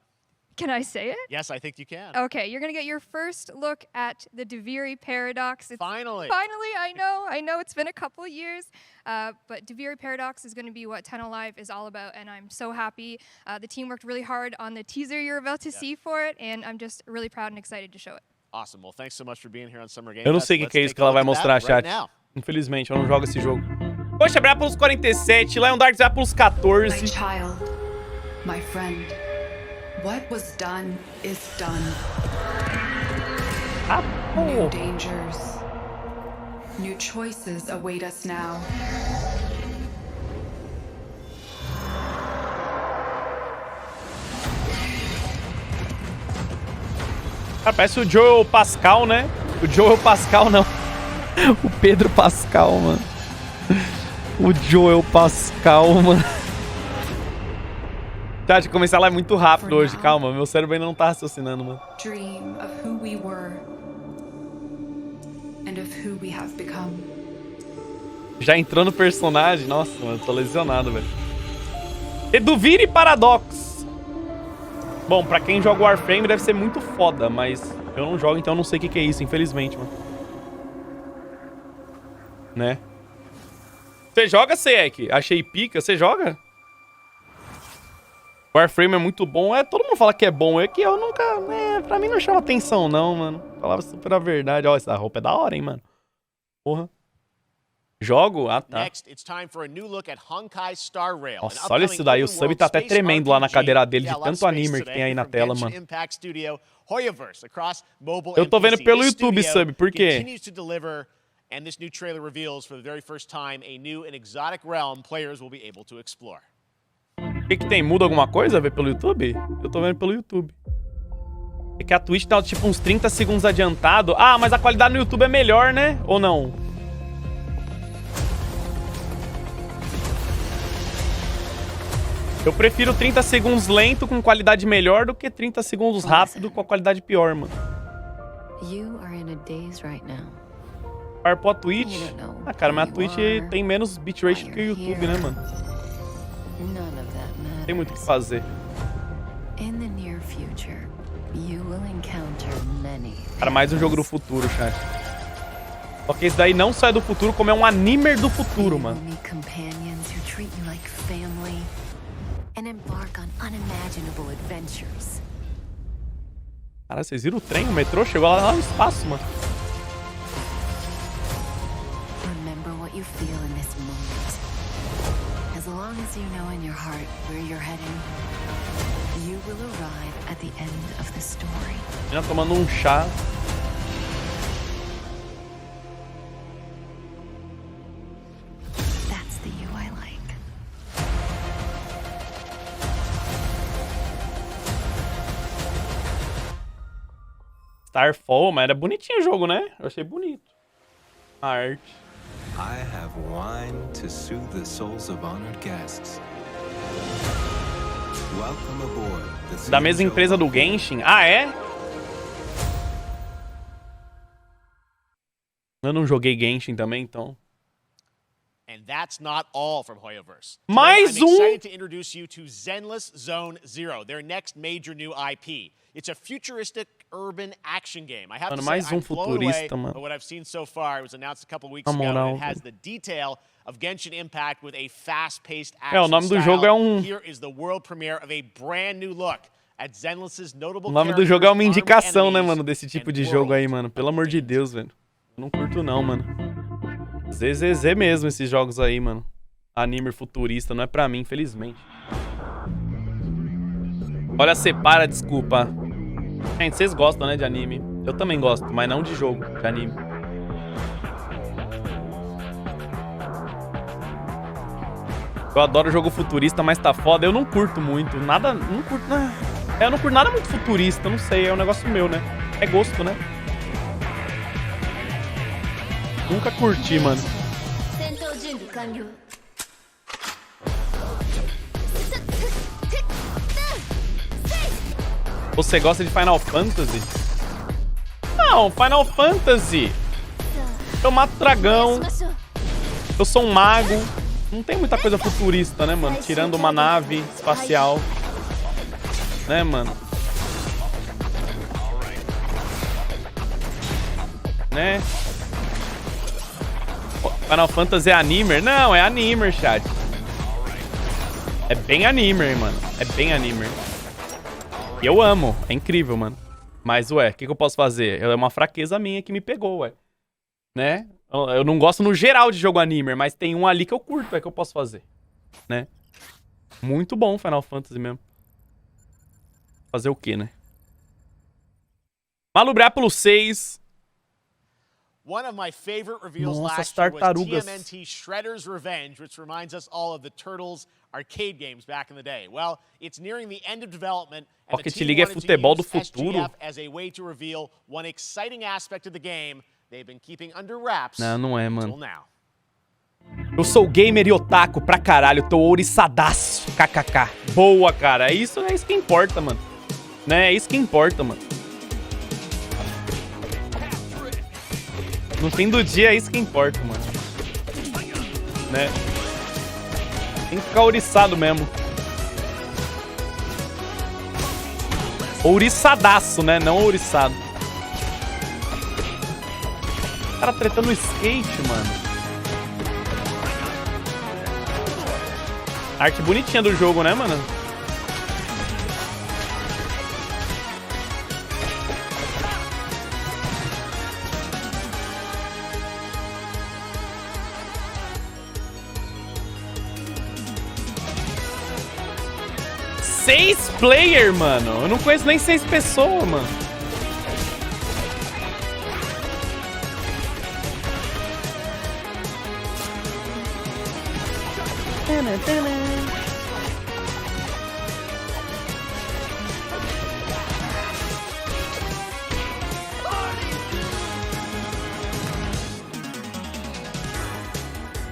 Can I say it? Yes, I think you can. Okay, you're going to get your first look at the Duviri Paradox. Finally. Finally, I know it's been a couple years, but Duviri Paradox is going to be what Tunnel Live is all about, and I'm so happy. The team worked really hard on the teaser you're about to see for it, and I'm just really proud and excited to show it. Awesome. Well, thanks so much for being here on Summer Game. Eu não sei o que é isso que ela vai mostrar, chat. Infelizmente, eu não jogo esse jogo. Poxa, vai pelos 47, Lion Dark vai pelos 14. My child, my friend, what was done is done. New dangers, new choices await us now. Cara, parece o Joel Pascal, né? O Joel Pascal, não. O Pedro Pascal, mano. O Joel Pascal, mano. Chat, começar lá muito rápido hoje. Calma, meu cérebro ainda não tá raciocinando, mano. Dream of who we were and of who we have become. Já entrou no personagem. Nossa, mano, tô lesionado, velho. Duviri Paradox. Bom, pra quem joga Warframe deve ser muito foda, mas eu não jogo, então eu não sei o que é isso, infelizmente, mano. Né? Você joga, Seek? Achei pica. Você joga? Warframe é muito bom. Todo mundo fala que é bom. É que eu nunca... pra mim não chama atenção, não, mano. Falava super a verdade. Ó, essa roupa é da hora, hein, mano. Porra. Jogo? Ah, tá. Nossa, olha isso daí. O sub tá até tremendo lá na cadeira dele de tanto anime que tem aí na tela, mano. Eu tô vendo pelo YouTube, sub. Por quê? And this new trailer reveals for the very first time a new and exotic realm players will be able to explore. O que tem? Muda alguma coisa a ver pelo YouTube? Eu tô vendo pelo YouTube. É que a Twitch tá tipo uns 30 segundos adiantado. Ah, mas a qualidade no YouTube é melhor, né? Ou não? Eu prefiro 30 segundos lento com qualidade melhor do que 30 segundos rápido com a qualidade pior, mano. Parpou a Twitch. Ah, cara, mas a Twitch tem menos bitrate que o YouTube, né, mano? Tem muito o que fazer. Cara, mais um jogo do futuro, chat. Só que esse daí não só é do futuro, como é um anime do futuro, mano. Cara, vocês viram o trem? O metrô chegou lá no espaço, mano. Remember what you feel in this moment. As long as you know in your heart where you're heading, you will arrive at the end of the story. Já tomando um chá. That's the you I like. Starfall, mas era bonitinho o jogo, né? Eu achei bonito. A arte. I have wine to soothe the souls of honored guests. Welcome aboard. Da mesma empresa do Genshin. Ah, é? Eu não joguei Genshin também, então. And that's not all from Hoyoverse. Mais I'm excited to introduce you to Zenless Zone Zero, their next major new IP. It's a futuristic urban action game. I have to say, I'm blown away by what I've seen so far. It was announced a couple of weeks ago, and it has the detail of Genshin Impact with a fast-paced action o nome do jogo é Here is the world premiere of a brand new look at Zenless's notable O nome do jogo é uma indicação, né, mano, desse tipo de jogo aí, mano. Pelo amor de Deus, velho. Eu não curto não, mano. ZZZ mesmo esses jogos aí, mano. Anime futurista, não é pra mim, infelizmente. Olha, separa, desculpa. Gente, vocês gostam, né, de anime? Eu também gosto, mas não de jogo, de anime. Eu adoro jogo futurista, mas tá foda. Eu não curto muito, nada, não curto, né? Eu não curto nada muito futurista, não sei, é um negócio meu, né? É gosto, né? Nunca curti, mano. Você gosta de Final Fantasy? Não, Final Fantasy. Eu mato dragão. Eu sou um mago. Não tem muita coisa futurista, né, mano? Tirando uma nave espacial. Né, mano? Né? Final Fantasy é animer? Não, é animer, chat. É bem animer, mano. É bem animer. E eu amo. É incrível, mano. Mas, ué, o que eu posso fazer? É uma fraqueza minha que me pegou, ué. Né? Eu não gosto no geral de jogo animer, mas tem um ali que eu curto, é que eu posso fazer. Né? Muito bom Final Fantasy mesmo. Fazer o quê, né? Malubrápulo 6... One of my favorite reveals last year was TMNT Shredder's Revenge, which reminds us all of the Turtles arcade games back in the day. Well, it's nearing the end of development, and the team wanted to use SGF as a way to reveal one exciting aspect of the game they've been keeping under wraps until now. Eu sou gamer e otaku pra caralho, tô ouriçadaço, kkk. Boa, cara, é isso que importa, mano. Né? É isso que importa, mano. No fim do dia é isso que importa, mano. Né? Tem que ficar ouriçado mesmo. Ouriçadaço, né? Não ouriçado. O cara tretando no skate, mano. Arte bonitinha do jogo, né, mano? Seis player, mano. Eu não conheço nem 6 pessoas, mano.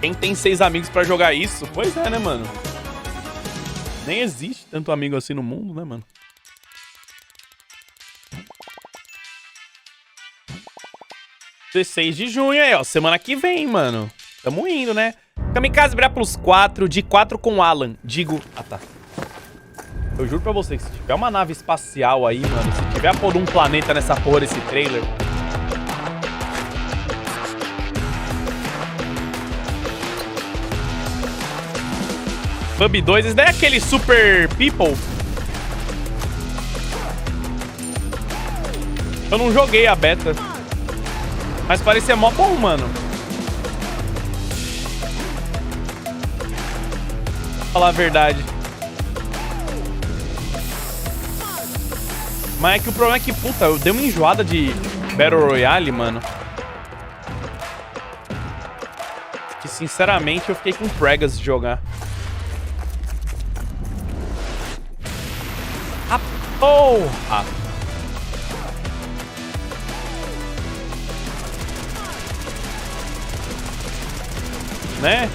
Quem tem 6 amigos pra jogar isso? Pois é, né, mano? Nem existe tanto amigo assim no mundo, né, mano? (16 de junho aí, ó. Semana que vem, mano. Tamo indo, né? Kamikaze virar plus 4, de 4 com Alan. Digo... Ah, tá. Eu juro pra vocês, se tiver uma nave espacial aí, mano, se tiver a porra de um planeta nessa porra desse trailer... Pub 2, esse daí é aquele Super People? Eu não joguei a beta. Mas parecia mó bom, mano. Vou falar a verdade. Mas é que o problema é que, puta, eu dei uma enjoada de Battle Royale, mano. Que, sinceramente, eu fiquei com pregas de jogar. Ah, porra! Né?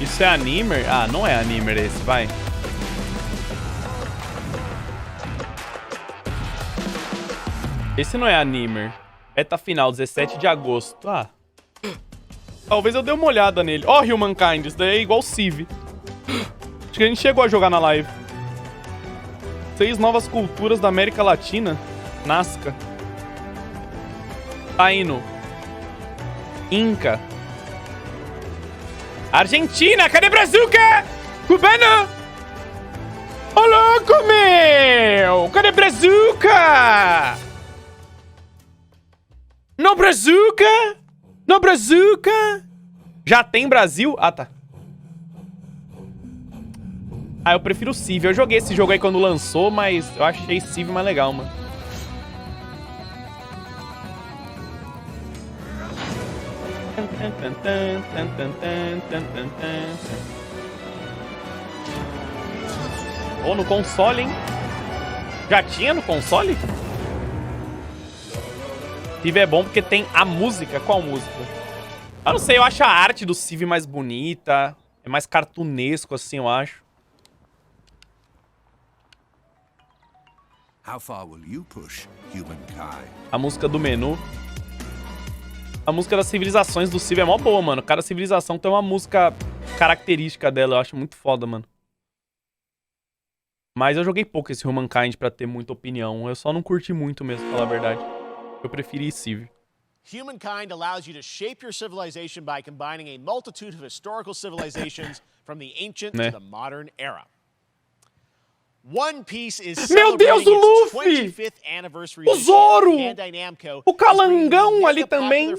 Isso é animer? Ah, não é animer esse, vai. Esse não é animer. Beta final, 17 de agosto. Ah. Talvez eu dê uma olhada nele. Ó, Humankind, isso daí é igual Civ. Acho que a gente chegou a jogar na live. 6 novas culturas da América Latina. Nazca. Taíno. Inca. Argentina, cadê Brazuca? Cubano! Ô, louco, meu! Cadê Brazuca? No Brazuca? No Brazuca? Já tem Brasil? Ah, tá. Ah, eu prefiro o Civ. Eu joguei esse jogo aí quando lançou, mas eu achei Civ mais legal, mano. Ou no console, hein? Já tinha no console? Civ é bom porque tem a música. Qual música? Eu não sei, eu acho a arte do Civ mais bonita. É mais cartunesco, assim, eu acho. How far will you push, humankind? A música do menu. A música das civilizações do Civ é mó boa, mano. Cada civilização tem uma música característica dela. Eu acho muito foda, mano. Mas eu joguei pouco esse Humankind pra ter muita opinião. Eu só não curti muito mesmo, pra falar a verdade. Eu preferi Civ. Humankind allows you to shape your civilization by combining a multitude of historical civilizations from the ancient to the modern era. One Piece is Meu Deus, o Luffy! 25th anniversary O Zoro! Bandai Namco O Calangão ali também.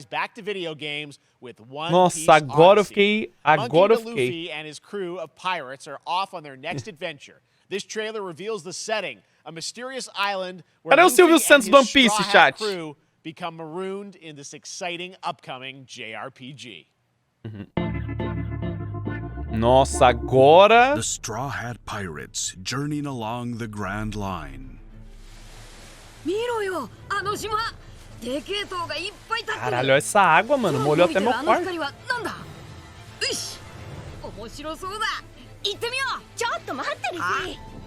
Back to video games with One Nossa, Piece agora eu Odyssey. fiquei. Agora eu Monkey D. fiquei. Luffy and his crew of pirates are off on their next adventure. This trailer reveals the setting, a mysterious island where Cadê o Silvio Luffy Santos and do One his Piece, Straw Hat chat? crew become marooned in this exciting upcoming JRPG. Nossa, agora... The Straw Hat Pirates journeying along the Grand Line. Caralho, olha essa água, mano. Molhou até meu quarto. 行ってみよう。ちょっと待ってるし。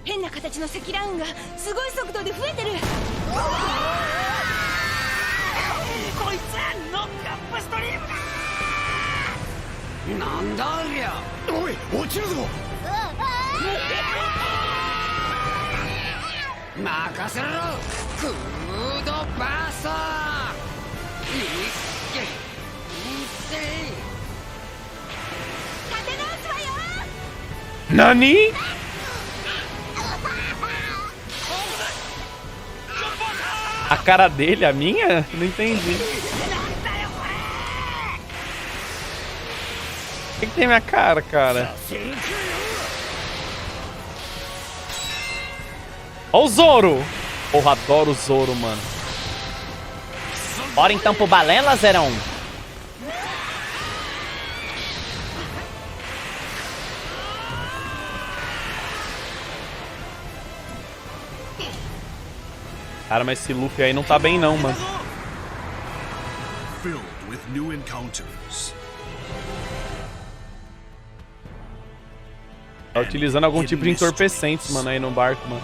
変な形の積乱雲がすごい速度で増えてる。こいつノックアップストリームだ。なんだありゃ。おい、落ちるぞ。任せろ。クードバースト。Nani? A cara dele, a minha? Não entendi. O que tem minha cara, cara? Ó o Zoro! Porra, adoro o Zoro, mano. Bora então pro balela, Zerão. Cara, mas esse Luffy aí não tá bem não, mano. Filled with new encounters. Tá utilizando algum tipo de entorpecentes, mano, aí no barco, mano.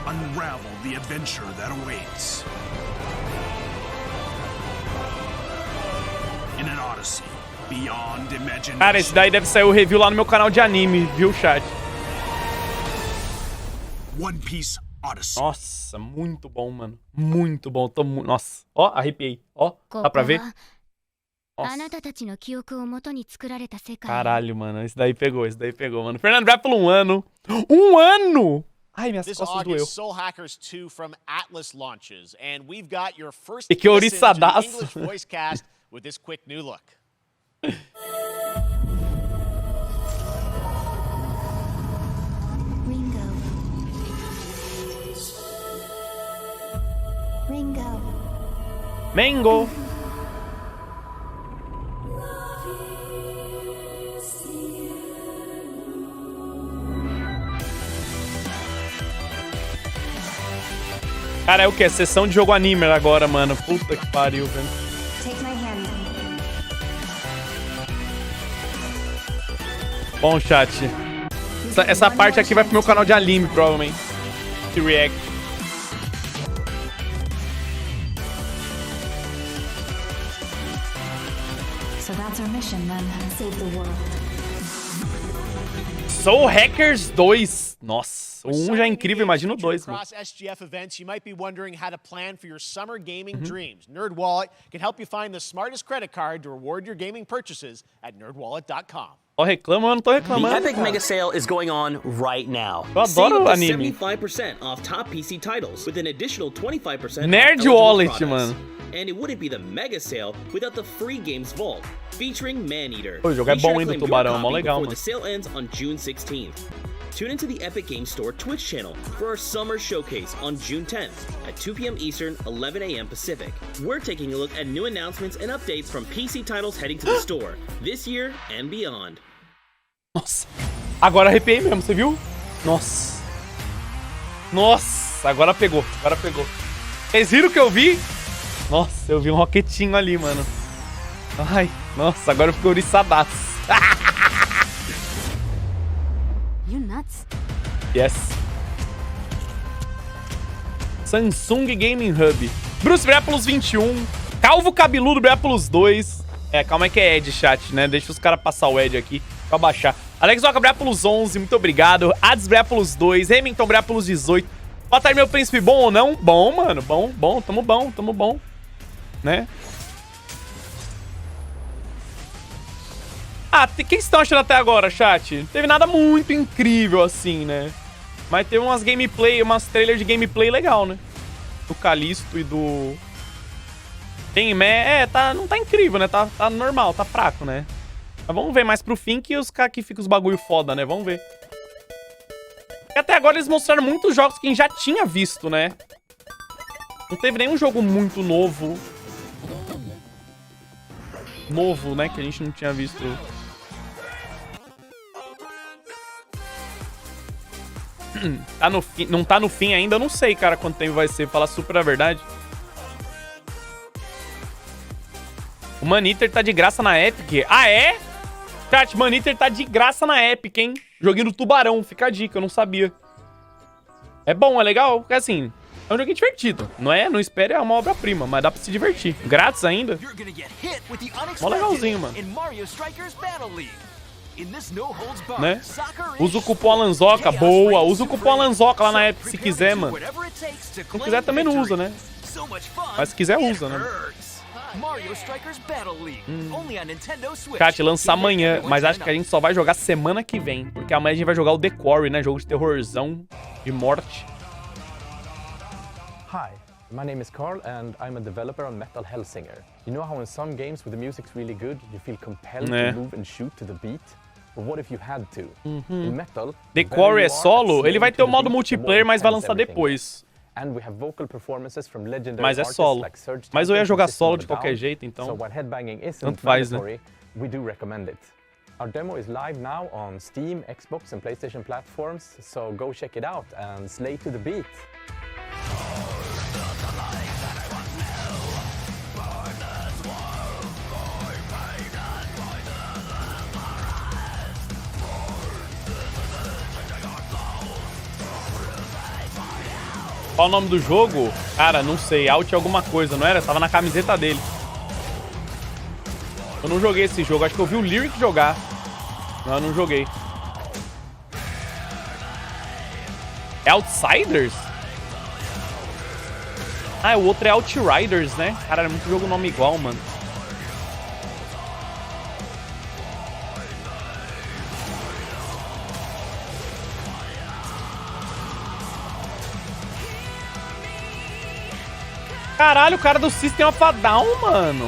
Unravel the adventure that awaits. In an Odyssey beyond imagination. Cara, esse daí deve sair o review lá no meu canal de anime, viu, chat? One Piece Odyssey. Nossa, muito bom, mano. Muito bom. Nossa, ó, arrepiei. Ó, dá pra ver? Caralho, mano. Esse daí pegou, mano. Fernando vai por 1 ano. 1 ano? Ai, minhas costas doeu. Soul Hackers 2 from Atlas launches, and we've got your first E que ouriçadaço. English voice cast with this quick new look. Mango. Cara, é o que? Sessão de jogo anime agora, mano. Puta que pariu, velho. Bom, chat. Essa parte aqui vai pro meu canal de anime, provavelmente. De react. So that's our mission then. Save the world. Soul Hackers 2. Nossa. O 1 já é incrível, imagina o 2, mano. Across SGF events, you might be wondering how to plan for your summer gaming dreams. NerdWallet can help you find the smartest credit card to reward your gaming purchases at nerdwallet.com. Ó, reclama, eu não tô reclamando. The Epic Mega Sale is going on right now. Eu adoro o anime. 75% off top PC titles with an additional 25% NerdWallet, mano. And it wouldn't be the Mega Sale without the free games vault featuring Maneater. O jogo é bom, hein, do Tubarão, é mó legal, mano. The sale ends on June 16th. Tune into the Epic Games Store Twitch channel for our summer showcase on June 10th at 2 p.m. Eastern, 11 a.m. Pacific. We're taking a look at new announcements and updates from PC titles heading to the store this year and beyond. Nossa, agora arrepiei mesmo, você viu? Nossa. Nossa, agora pegou, Vocês viram o que eu vi? Nossa, eu vi um roquetinho ali, mano. Ai, nossa, agora eu fiquei ouriçadaço. You nuts? Yes. Samsung Gaming Hub. Bruce Brepulos 21. Calvo Cabeludo Brepulos 2. É, calma aí que é Ed, chat, né? Deixa os caras passar o Ed aqui pra baixar. Alex Oca Brepulos 11, muito obrigado. Ades Brepulos 2. Remington Brepulos 18. Boa tarde, meu príncipe. Bom ou não? Bom, mano. Bom. Tamo bom. Né? Ah, o que vocês estão achando até agora, chat? Não teve nada muito incrível assim, né? Mas teve umas gameplay, umas trailers de gameplay legal, né? Do Callisto e do... não tá incrível, né? Tá normal, tá fraco, né? Mas vamos ver mais pro fim que os caras que ficam os bagulho foda, né? Vamos ver. E até agora eles mostraram muitos jogos que a gente já tinha visto, né? Não teve nenhum jogo muito novo. Né? Que a gente não tinha visto. Tá no fim, não tá no fim ainda? Eu não sei, cara, quanto tempo vai ser. Falar super a verdade. O Maneater tá de graça na Epic. Ah, é? Chat, Maneater tá de graça na Epic, hein? Joguinho do Tubarão. Fica a dica, eu não sabia. É bom, é legal. Porque assim, é um joguinho divertido. Não espere uma obra-prima, mas dá pra se divertir. Grátis ainda. Mó legalzinho, mano. Né? Usa o cupom Alanzoca, boa. Usa o cupom Alanzoca lá na Epic se quiser, mano. Se não quiser também não usa, né? Mas se quiser usa, né? Chat, lança amanhã, mas acho que a gente só vai jogar semana que vem. Porque amanhã a gente vai jogar o The Quarry, né? Jogo de terrorzão, de morte. Hi, my name is Carl and I'm a developer on Metal Hellsinger. You know how in some games where the music's really good, you feel compelled to move and shoot to the beat? But what if you had to? In Metal, The Quarry é solo? Ele vai ter o modo multiplayer, mas vai lançar depois. Mas é solo. Mas eu ia jogar solo de qualquer jeito, então tanto faz, né? Our demo is live now on Steam, Xbox and PlayStation platforms, so go check it out and slay to the beat. Qual o nome do jogo? Cara, não sei. Out alguma coisa, não era? Tava na camiseta dele. Eu não joguei esse jogo. Acho que eu vi o Lyric jogar. Não, eu não joguei. É Outsiders? Ah, o outro é Outriders, né? Cara, é muito jogo nome igual, mano. Caralho, o cara do System of a Down, mano.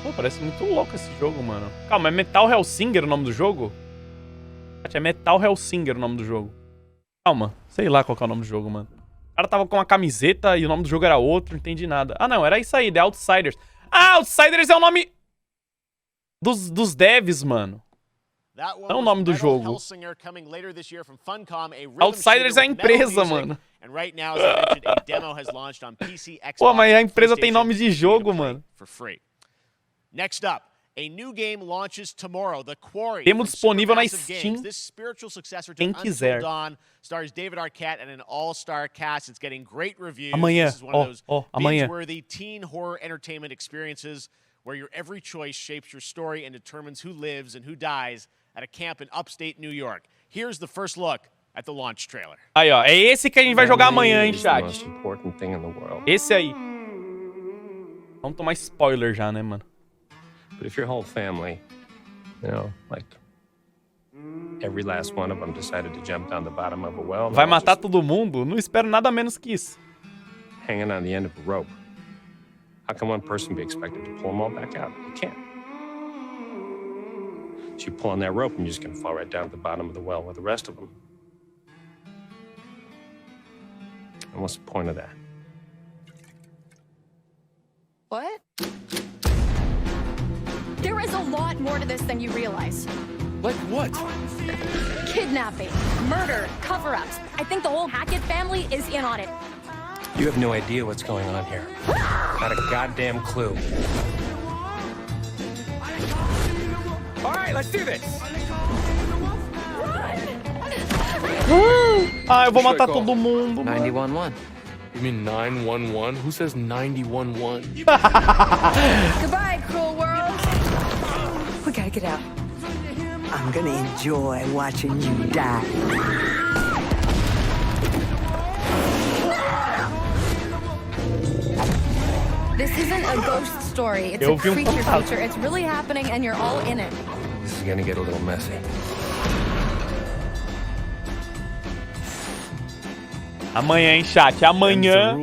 Pô, parece muito louco esse jogo, mano. Calma, é Metal Hellsinger o nome do jogo? É Metal Hellsinger o nome do jogo. Calma, sei lá qual que é o nome do jogo, mano. O cara tava com uma camiseta e o nome do jogo era outro, não entendi nada. Ah, não, era isso aí, The Outsiders. Ah, Outsiders é o nome dos devs, mano. Não é o nome do jogo. Outsiders é a empresa, mano. Pô, mas a empresa tem nome de jogo, mano. Next up, a new game launches tomorrow, The Quarry. Temos disponível na Steam. This spiritual successor to Quem quiser. Until Dawn stars David Arquette and an all-star cast. It's getting great reviews. Amanhã. This is one of those amanhã. binge-worthy teen horror entertainment experiences where your every choice shapes your story and determines who lives and who dies at a camp in upstate New York. Here's the first look at the launch trailer. Aí, ó, é esse que a gente vai jogar amanhã, hein, chat. Esse aí. Vamos tomar spoiler já, né, mano? But if your whole family, you know, like every last one of them decided to jump down the bottom of a well, vai matar todo mundo? Não espero nada menos que isso. Hanging on the end of a rope. How can one person be expected to pull them all back out? You can't. So you pull on that rope and you're just gonna fall right down to the bottom of the well with the rest of them. And what's the point of that? What? There is a lot more to this than you realize. Like what? Kidnapping, murder, cover-ups. I think the whole Hackett family is in on it. You have no idea what's going on here. Not a goddamn clue. All right, let's do this. Ah, eu vou matar todo mundo. 911. You mean 911? Who says 911? Goodbye, cruel world. We gotta get out. I'm gonna enjoy watching you die. This isn't a ghost story. It's a creature feature. It's really happening and you're all in it. This is gonna get a little messy. Amanhã, hein, chat? Amanhã,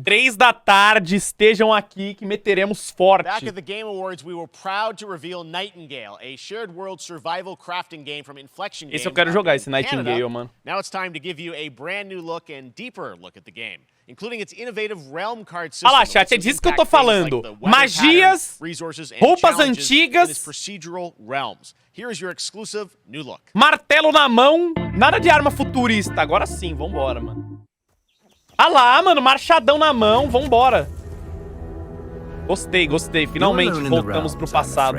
3 da tarde, estejam aqui que meteremos forte. Back at the Game Awards, we were proud to reveal Nightingale, a shared world survival crafting game from Inflection Games. Esse eu quero jogar, esse Nightingale, mano. Now it's time to give you a brand new look and deeper look at the game, including its innovative realm card system. Olha lá, chat, é disso que eu tô falando. Magias, roupas antigas, procedural realms. Here is your exclusive new look. Martelo na mão, nada de arma futurista. Agora sim, vambora, mano. Ah lá, mano, machadão na mão, vambora. Gostei, gostei. Finalmente voltamos pro passado.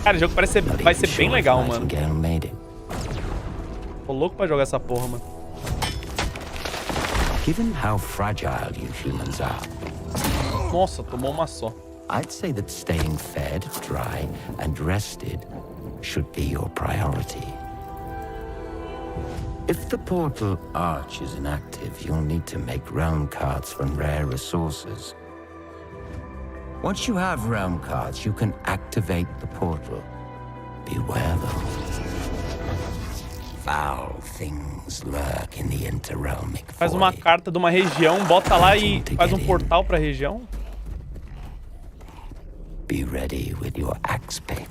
Cara, o jogo parece vai ser bem legal, mano. Tô louco pra jogar essa porra, mano. Given how fragile you humans are, nossa, tomou uma só. I'd say that staying fed, dry, and rested should be your priority. If the portal arch is inactive, you'll need to make realm cards from rare resources. Once you have realm cards, you can activate the portal. Beware though. Foul things lurk in the interrealmic void. Faz uma carta de uma região, bota lá e faz um portal pra região. Be ready with your axe pick.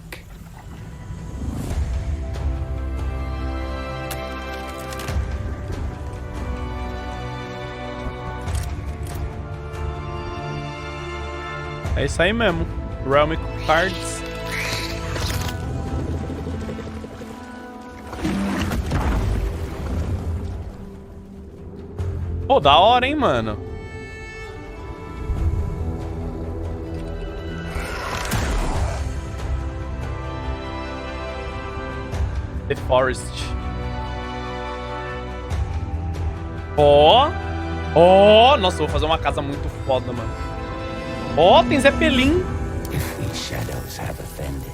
É isso aí mesmo. Realmic Cards. Pô, da hora, hein, mano. The Forest. Ó. Ó. Nossa, eu vou fazer uma casa muito foda, mano. Ó, tem Zeppelin. If we shadows have offended,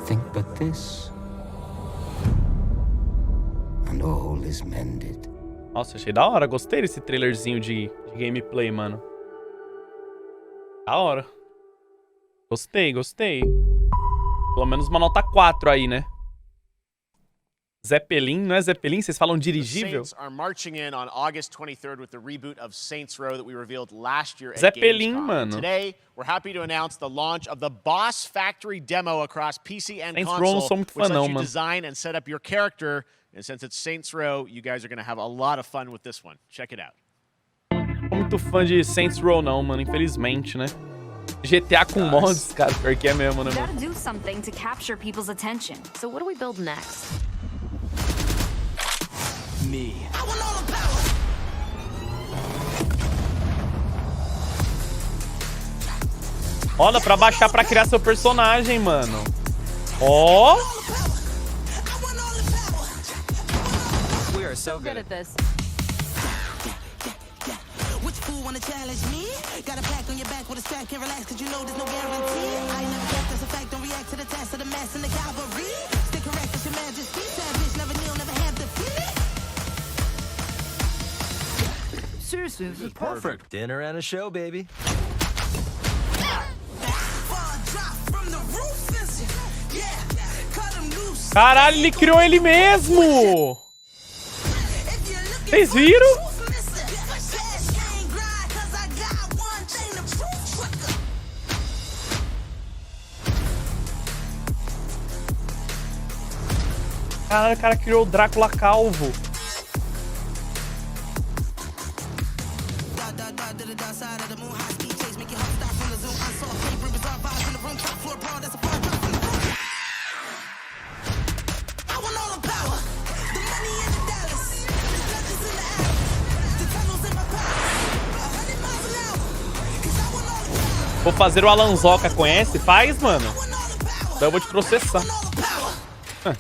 think but this. is mended. Nossa, achei da hora. Gostei desse trailerzinho de gameplay, mano. Da hora. Gostei, gostei. Pelo menos uma nota 4 aí, né? Zeppelin, não é Zeppelin? Vocês falam dirigível? Saints are marching in on August 23rd with the reboot of Saints Row that we revealed last year at Zeppelin, Gamescom. mano. Today, we're happy to announce the launch of the Boss Factory demo across PC and Saints Row console, não sou muito which fã lets não, you mano. design and set up your character. And since it's Saints Row, you guys are going to have a lot of fun with this one. Check it out. Não sou muito fã de Saints Row não, mano, infelizmente, né? GTA com mods, cara, pior que é mesmo, né, We mano? gotta do something to capture people's attention. So what do we build next? Me. Olha, pra baixar pra criar seu personagem, mano. Ó! We are so good at this. Which fool wanna challenge me? Got a pack on your back with a strap, can't relax cause you know there's no guarantee. I never guess that's a fact, don't react to the test of the mass and the cavalry. Stay correct with your majesty, savage, never kneel, never have defeat. Seriously, this is perfect. Dinner and a show, baby. Caralho, ele criou ele mesmo! Vocês viram? Caralho, o cara criou o Drácula calvo. Vou fazer o Alanzoca, conhece? Faz, mano. Daí eu vou te processar.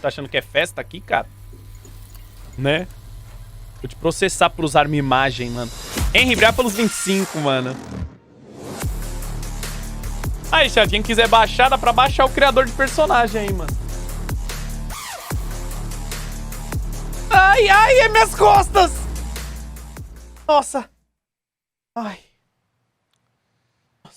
Tá achando que é festa aqui, cara? Né? Vou te processar por usar minha imagem, mano. Henry, obrigado pelos 25, mano. Aí, chat, quem quiser baixar, dá pra baixar o criador de personagem aí, mano. Ai, ai, é minhas costas! Nossa. Ai.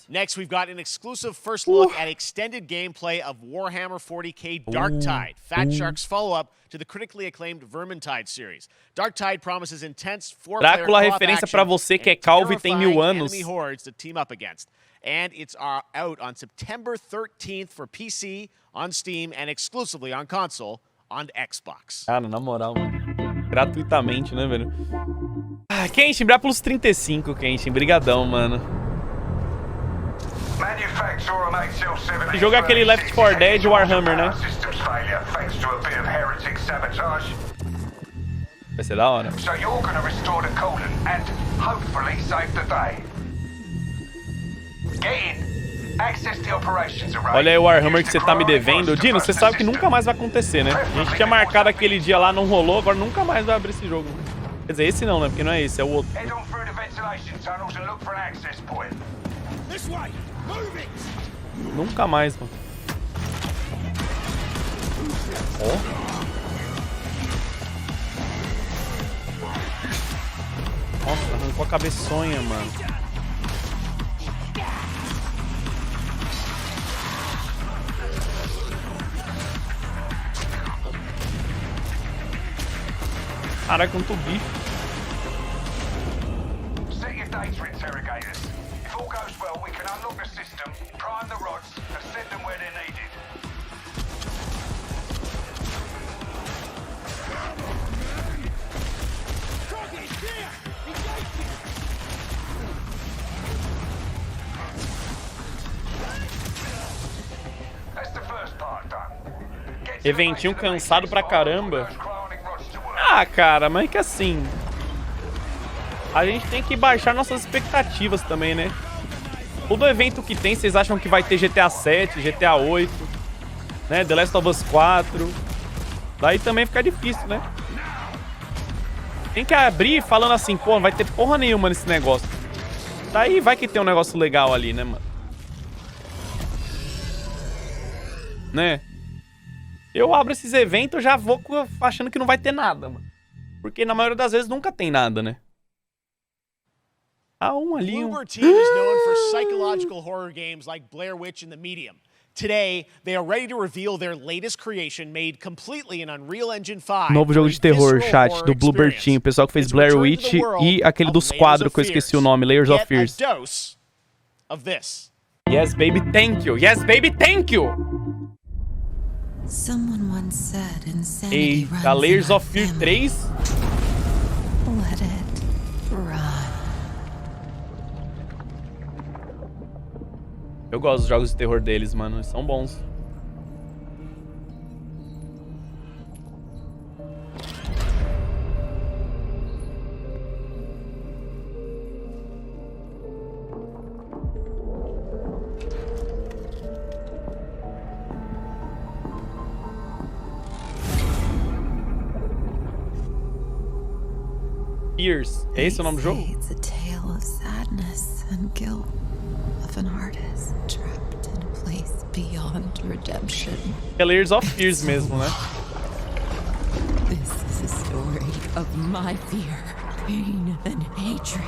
Next, we've got an exclusive first look at extended gameplay of Warhammer 40k Darktide, Fat Shark's follow-up to the critically acclaimed Vermintide series. Darktide promises intense four-player Drácula, co-op referência action pra você que é calvo e tem 1000 anos. enemy hordes to team up against. And it's out on September 13th for PC, on Steam, and exclusively on console on Xbox. Cara, na moral, mano. Gratuitamente, né, velho? Ah, Kenshin, obrigado pelos 35, Kenshin. Brigadão, mano. Esse jogo é aquele Left 4 Dead Warhammer, né? Vai ser da hora. Olha aí o Warhammer que você tá me devendo. Dino, você sabe que nunca mais vai acontecer, né? A gente tinha marcado aquele dia lá, não rolou, agora nunca mais vai abrir esse jogo. Quer dizer, esse não, né? Porque não é esse, é o outro. Nunca mais, mano. Ó. Nossa, arrancou a cabeçonha, mano. Caraca, quanto bicho. Set your data interrogators. If all goes well, we can unlock the system, prime the rods, and send them where they're needed. That's the first part done. Eventinho cansado pra caramba. Ah, cara, mas é que assim... A gente tem que baixar nossas expectativas também, né? Todo evento que tem, vocês acham que vai ter GTA 7, GTA 8, né? The Last of Us 4. Daí também fica difícil, né? Tem que abrir falando assim, pô, não vai ter porra nenhuma nesse negócio. Daí vai que tem um negócio legal ali, né, mano? Né? Eu abro esses eventos, eu já vou achando que não vai ter nada, mano. Porque na maioria das vezes nunca tem nada, né? Ah, um ali. Bloober Team is known for psychological horror games like Blair Witch and The Medium. Today, they are ready to reveal their latest creation made completely in Unreal Engine 5. Novo jogo de terror, chat, do Bloober Team. O pessoal que fez Blair Witch e aquele dos quadros que eu esqueci o nome, Layers of Fears. Yes, baby, thank you. Yes, baby, thank you. Someone once said insanity Eita, Layers of Fear 3. Let it run. Eu gosto dos jogos de terror deles, mano. Eles são bons. Fears. É esse o nome do jogo? It's a tale of sadness and guilt of an artist trapped in a place beyond redemption. É Layers of Fears mesmo, né? This is a story of my fear, pain and hatred,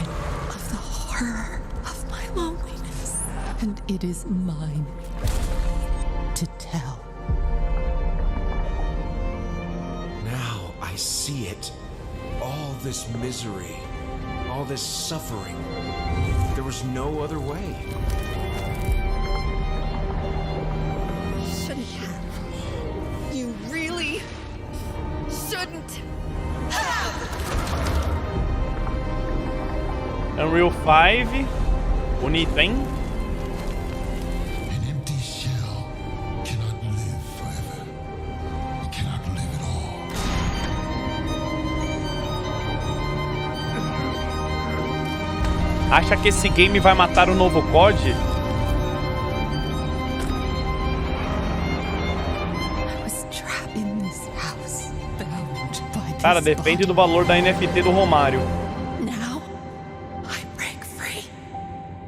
of the horror of my loneliness, and it is mine to tell. Now I see it. All this misery, all this suffering. There was no other way. Shouldn't have. You really shouldn't have. Unreal 5. Bonito, hein? An empty shell cannot live forever. It cannot live at all. Acha que esse game vai matar o novo COD? Cara, depende do valor da NFT do Romário.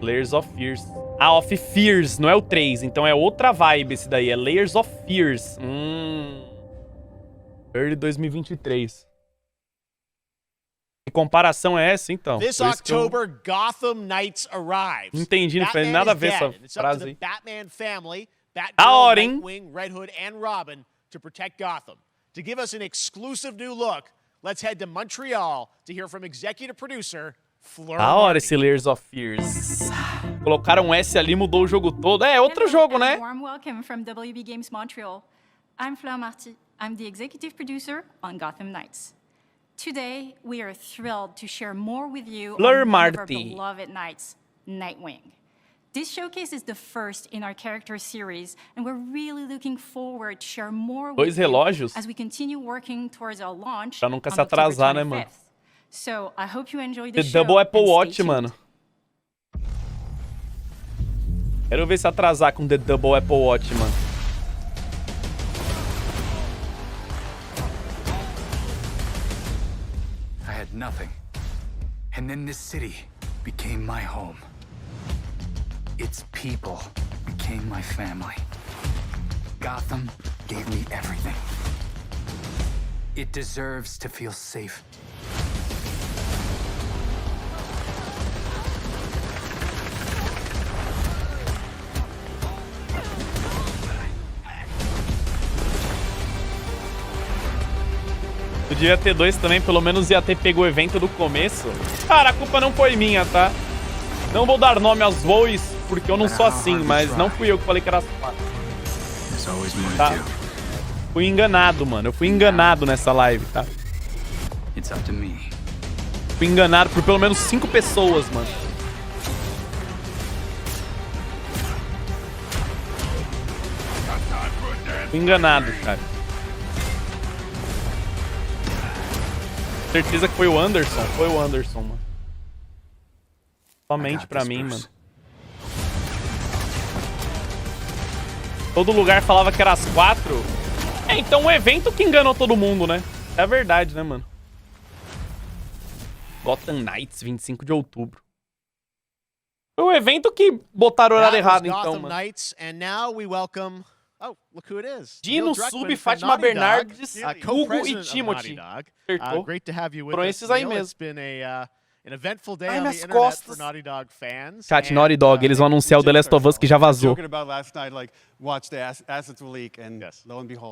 Layers of Fears. Ah, of Fears, não é o 3. Então é outra vibe esse daí. É Layers of Fears. Early 2023. Que comparação é essa, então? This October, Gotham Knights arrives. Não entendi, não faz nada a ver essa frase aí. Batman family, Da hora, hein? Nightwing, Red Hood, and Robin to protect Gotham. To give us an exclusive new look, let's head to Montreal to hear from executive producer Fleur. Da hora esse Layers of Fears. Colocaram um S ali, mudou o jogo todo. É outro jogo, né? Warm welcome from WB Games Montreal. I'm Fleur Marty. I'm the executive producer on Gotham Knights. Today, we are thrilled to share more with you Fleur on one of our Marty. beloved knights, Nightwing. This showcase is the first in our character series, and we're really looking forward to share more Dois with you relógios? as we continue working towards our launch Pra nunca on se atrasar, né, October mano? 25th. So, I hope you enjoy The the show Double Apple and stay Watch, tuned. mano. Quero ver se atrasar com The Double Apple Watch, mano. I had nothing. And then this city became my home. Its people became my family. Gotham gave me everything. It deserves to feel safe. Podia ter dois também, pelo menos ia ter pego o evento do começo. Cara, a culpa não foi minha, tá? Não vou dar nome aos voos, porque eu não sou assim, mas não fui eu que falei que era as 4. Tá? Fui enganado, mano. Eu fui enganado nessa live, tá? Fui enganado por pelo menos 5 pessoas, mano. Fui enganado, cara. Certeza que foi o Anderson? Foi o Anderson, mano. Somente pra mim, mano. Todo lugar falava que era às 4. É, então o evento que enganou todo mundo, né? É a verdade, né, mano? Gotham Knights, 25 de outubro. Foi o evento que botaram o horário errado, então, mano. Knights, and now we welcome Oh, look who it is. Dino, Neil Druckmann Sub, from Fátima Naughty Dog, Bernardes, Hugo e co-president of Timothy. Naughty Dog. Great to have you with Foram us, esses aí Neil. mesmo. It's been an eventful day Ai, on the minhas internet costas. for Naughty Dog fans. Chat, Naughty Dog, eles vão anunciar o The Last of Us que já vazou.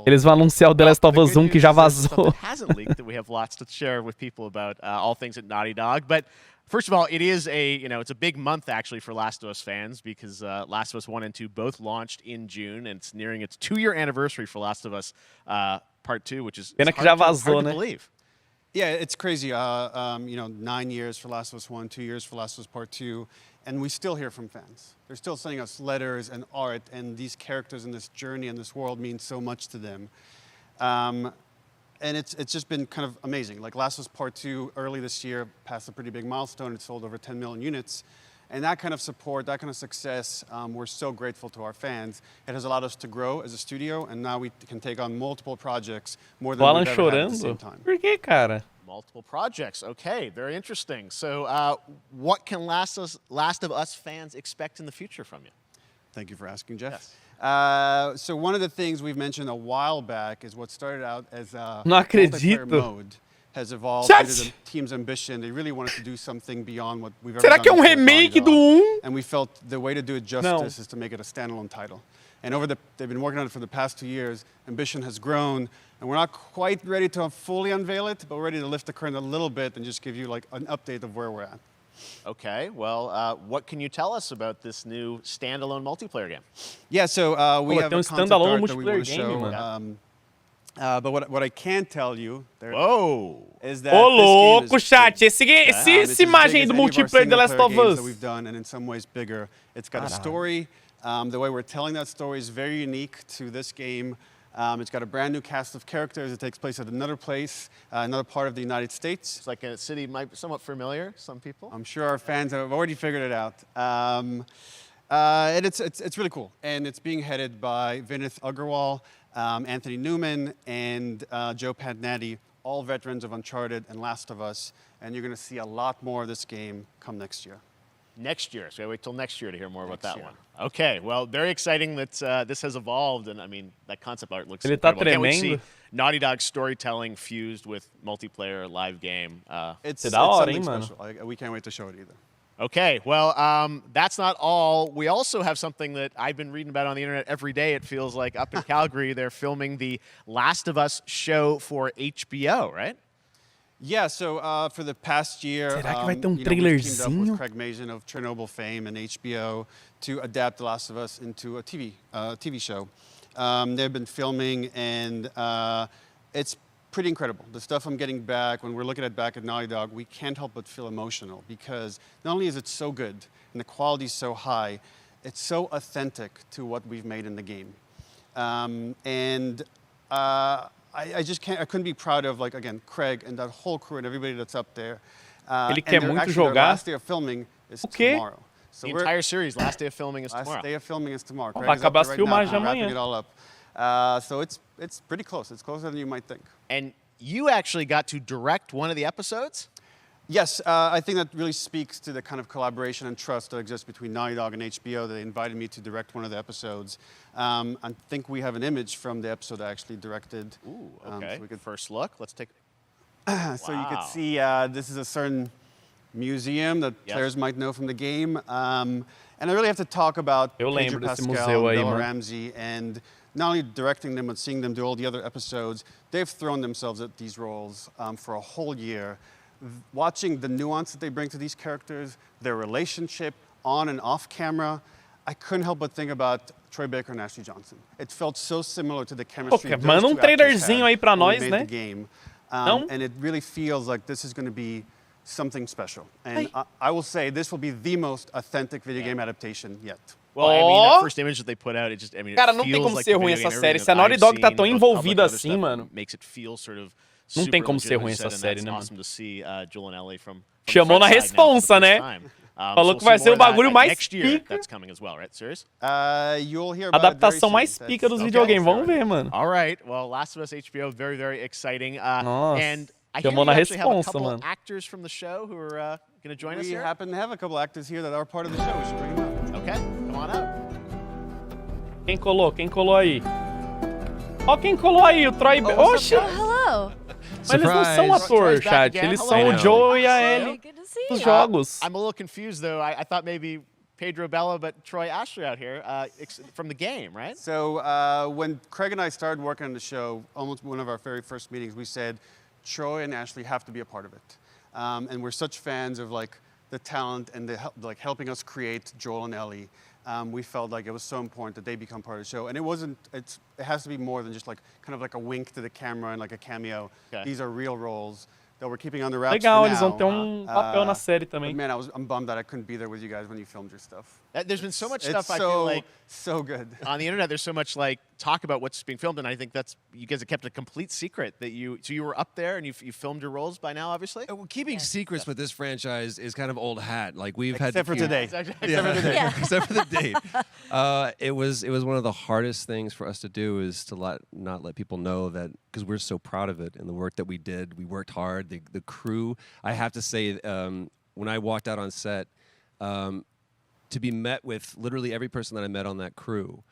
Eles vão anunciar o The Last of Us 1 que já vazou. Hasn't leaked that we have lots to share with people about all things at Naughty Dog. But first of all, it is it's a big month actually for Last of Us fans because Last of Us 1 and 2 both launched in June, and it's nearing its 2-year anniversary for Last of Us Part 2, which is Pena que já vazou, hard to né? believe. Yeah, it's crazy. 9 years for Last of Us 1, 2 years for Last of Us Part 2, and we still hear from fans. They're still sending us letters and art, and these characters in this journey and this world mean so much to them. And it's just been kind of amazing. Like Last of Us Part 2 early this year passed a pretty big milestone. It sold over 10 million units. And that kind of support, that kind of success, we're so grateful to our fans. It has allowed us to grow as a studio, and now we can take on multiple projects more than we've ever had at the same time. Por que, cara? Multiple projects. Okay, very interesting. So what can Last of Us fans expect in the future from you? Thank you for asking, Jeff. Yes. So one of the things we've mentioned a while back is what started out as Não multiplayer acredito. mode has evolved Chat. into the team's ambition. They really wanted to do something beyond what we've ever Será done que é um before with remake Naughty do Dog. 1? And we felt the way to do it justice is to make it a standalone title. And they've been working on it for the past 2 years. Ambition has grown, and we're not quite ready to fully unveil it, but we're ready to lift the curtain a little bit and just give you like an update of where we're at. Okay, well, what can you tell us about this new standalone multiplayer game? Yeah, so we have tem a concept standalone art that we want to multiplayer show. game, mano. But what I can tell you is that Ô, this game louco, is chat. big. Essa imagem aí do multiplayer The Last of games Us. that we've done, and in some ways bigger. It's got a story. The way we're telling that story is very unique to this game. It's got a brand new cast of characters. It takes place at another place, another part of the United States. It's like a city might be somewhat familiar, some people. I'm sure our fans have already figured it out. And it's really cool. And it's being headed by Vinith Agarwal, Anthony Newman, and Joe Pantnati, all veterans of Uncharted and Last of Us. And you're going to see a lot more of this game come next year. Next year, so I wait till next year to hear more about that one. Okay, well, very exciting that this has evolved, and I mean that concept art looks Ele tá incredible. Can't wait to see tremendo. Naughty Dog storytelling fused with multiplayer live game. It's da hora, something hein, mano? special. We can't wait to show it either. Okay, well, that's not all. We also have something that I've been reading about on the internet every day. It feels like up in Calgary, they're filming the Last of Us show for HBO, right? Yeah, so for the past year, Será que vai ter we've teamed up trailerzinho? with Craig Mazin of Chernobyl fame and HBO to adapt The Last of Us into a TV show. They've been filming, and it's pretty incredible. The stuff I'm getting back, when we're looking back at Naughty Dog, we can't help but feel emotional because not only is it so good and the quality is so high, it's so authentic to what we've made in the game. I just can't. I couldn't be proud of, like, again, Craig and that whole crew and everybody that's up there. Ele quer muito Their jogar. last day of filming is O quê? tomorrow. So The entire series, last day of filming is tomorrow. Last day of filming is tomorrow. Vai Craig is up acabar there as right now, filmagens wrapping amanhã. it all up. So it's pretty close. It's closer than you might think. And you actually got to direct one of the episodes? Yes, I think that really speaks to the kind of collaboration and trust that exists between Naughty Dog and HBO. They invited me to direct one of the episodes. I think we have an image from the episode I actually directed. Ooh, okay. So we could First look. Let's take. So you could see this is a certain museum that players might know from the game. And I really have to talk about Eu Pedro lembro desse Pascal museu and aí, Bella mano. Ramsey, and not only directing them, but seeing them do all the other episodes. They've thrown themselves at these roles for a whole year. Watching the nuance that they bring to these characters, their relationship on and off camera, I couldn't help but think about Troy Baker and Ashley Johnson. It felt so similar to the chemistry Pô, those manda two actors trailerzinho had aí pra when we nós, made né? the game. Não? And it really feels like this is going to be something special. And I will say this will be the most authentic video game adaptation yet. Well, I mean, that first image that they put out, it just, I mean, Cara, it não tem feels como like ser the ruim video essa game, série. everything Se a that Naughty I've Dog tá seen, tão both envolvida public, other assim, stuff, mano. Makes it feel sort of Não super tem como ser legitimately ruim essa set, and série, that's né, mano? awesome to see Joel and Ellie from Chamou na responsa, né? Falou que vai ser o bagulho mais next year, pica. that's coming as well, right? Serious? You'll hear about it very Adaptação soon. mais That's pica dos okay. videogames. Vamos ver, mano. All right. Well, Last of Us HBO, very, very exciting. Nossa, And I hear chamou you na actually have a responsa, couple mano. actors from the show who are going to join us We here. happen to have a couple actors here that are part of the show. We should bring them up. Okay, come on up. Quem colou? Quem colou aí? Ó quem colou aí, o Troy... Oxi! Hello. Mas eles não são ator, chat. Eles são o Joe e a Ellie dos jogos. I'm a little confused, though. I thought maybe Pedro Bella, but Troy Ashley out here from the game, right? So when Craig and I started working on the show, almost one of our very first meetings, we said, Troy and Ashley have to be a part of it. And we're such fans of like the talent and like helping us create Joel and Ellie. We felt like it was so important that they become part of the show. And it has to be more than just like kind of like a wink to the camera and like a cameo. Okay. These are real roles that we're keeping under wraps Legal, for eles now. vão ter papel na série também. But man, I'm bummed that I couldn't be there with you guys when you filmed your stuff. There's been so much stuff I feel like so good on the internet. There's so much like talk about what's being filmed, and I think that's you guys have kept a complete secret that you were up there and you filmed your roles by now, obviously. Well, keeping secrets with this franchise is kind of old hat. Like we've except had for today. Except for today. Except for the date. It was one of the hardest things for us to do is to not let people know that because we're so proud of it and the work that we did. We worked hard. The crew. I have to say, when I walked out on set. To be met with literally every person that I met on that crew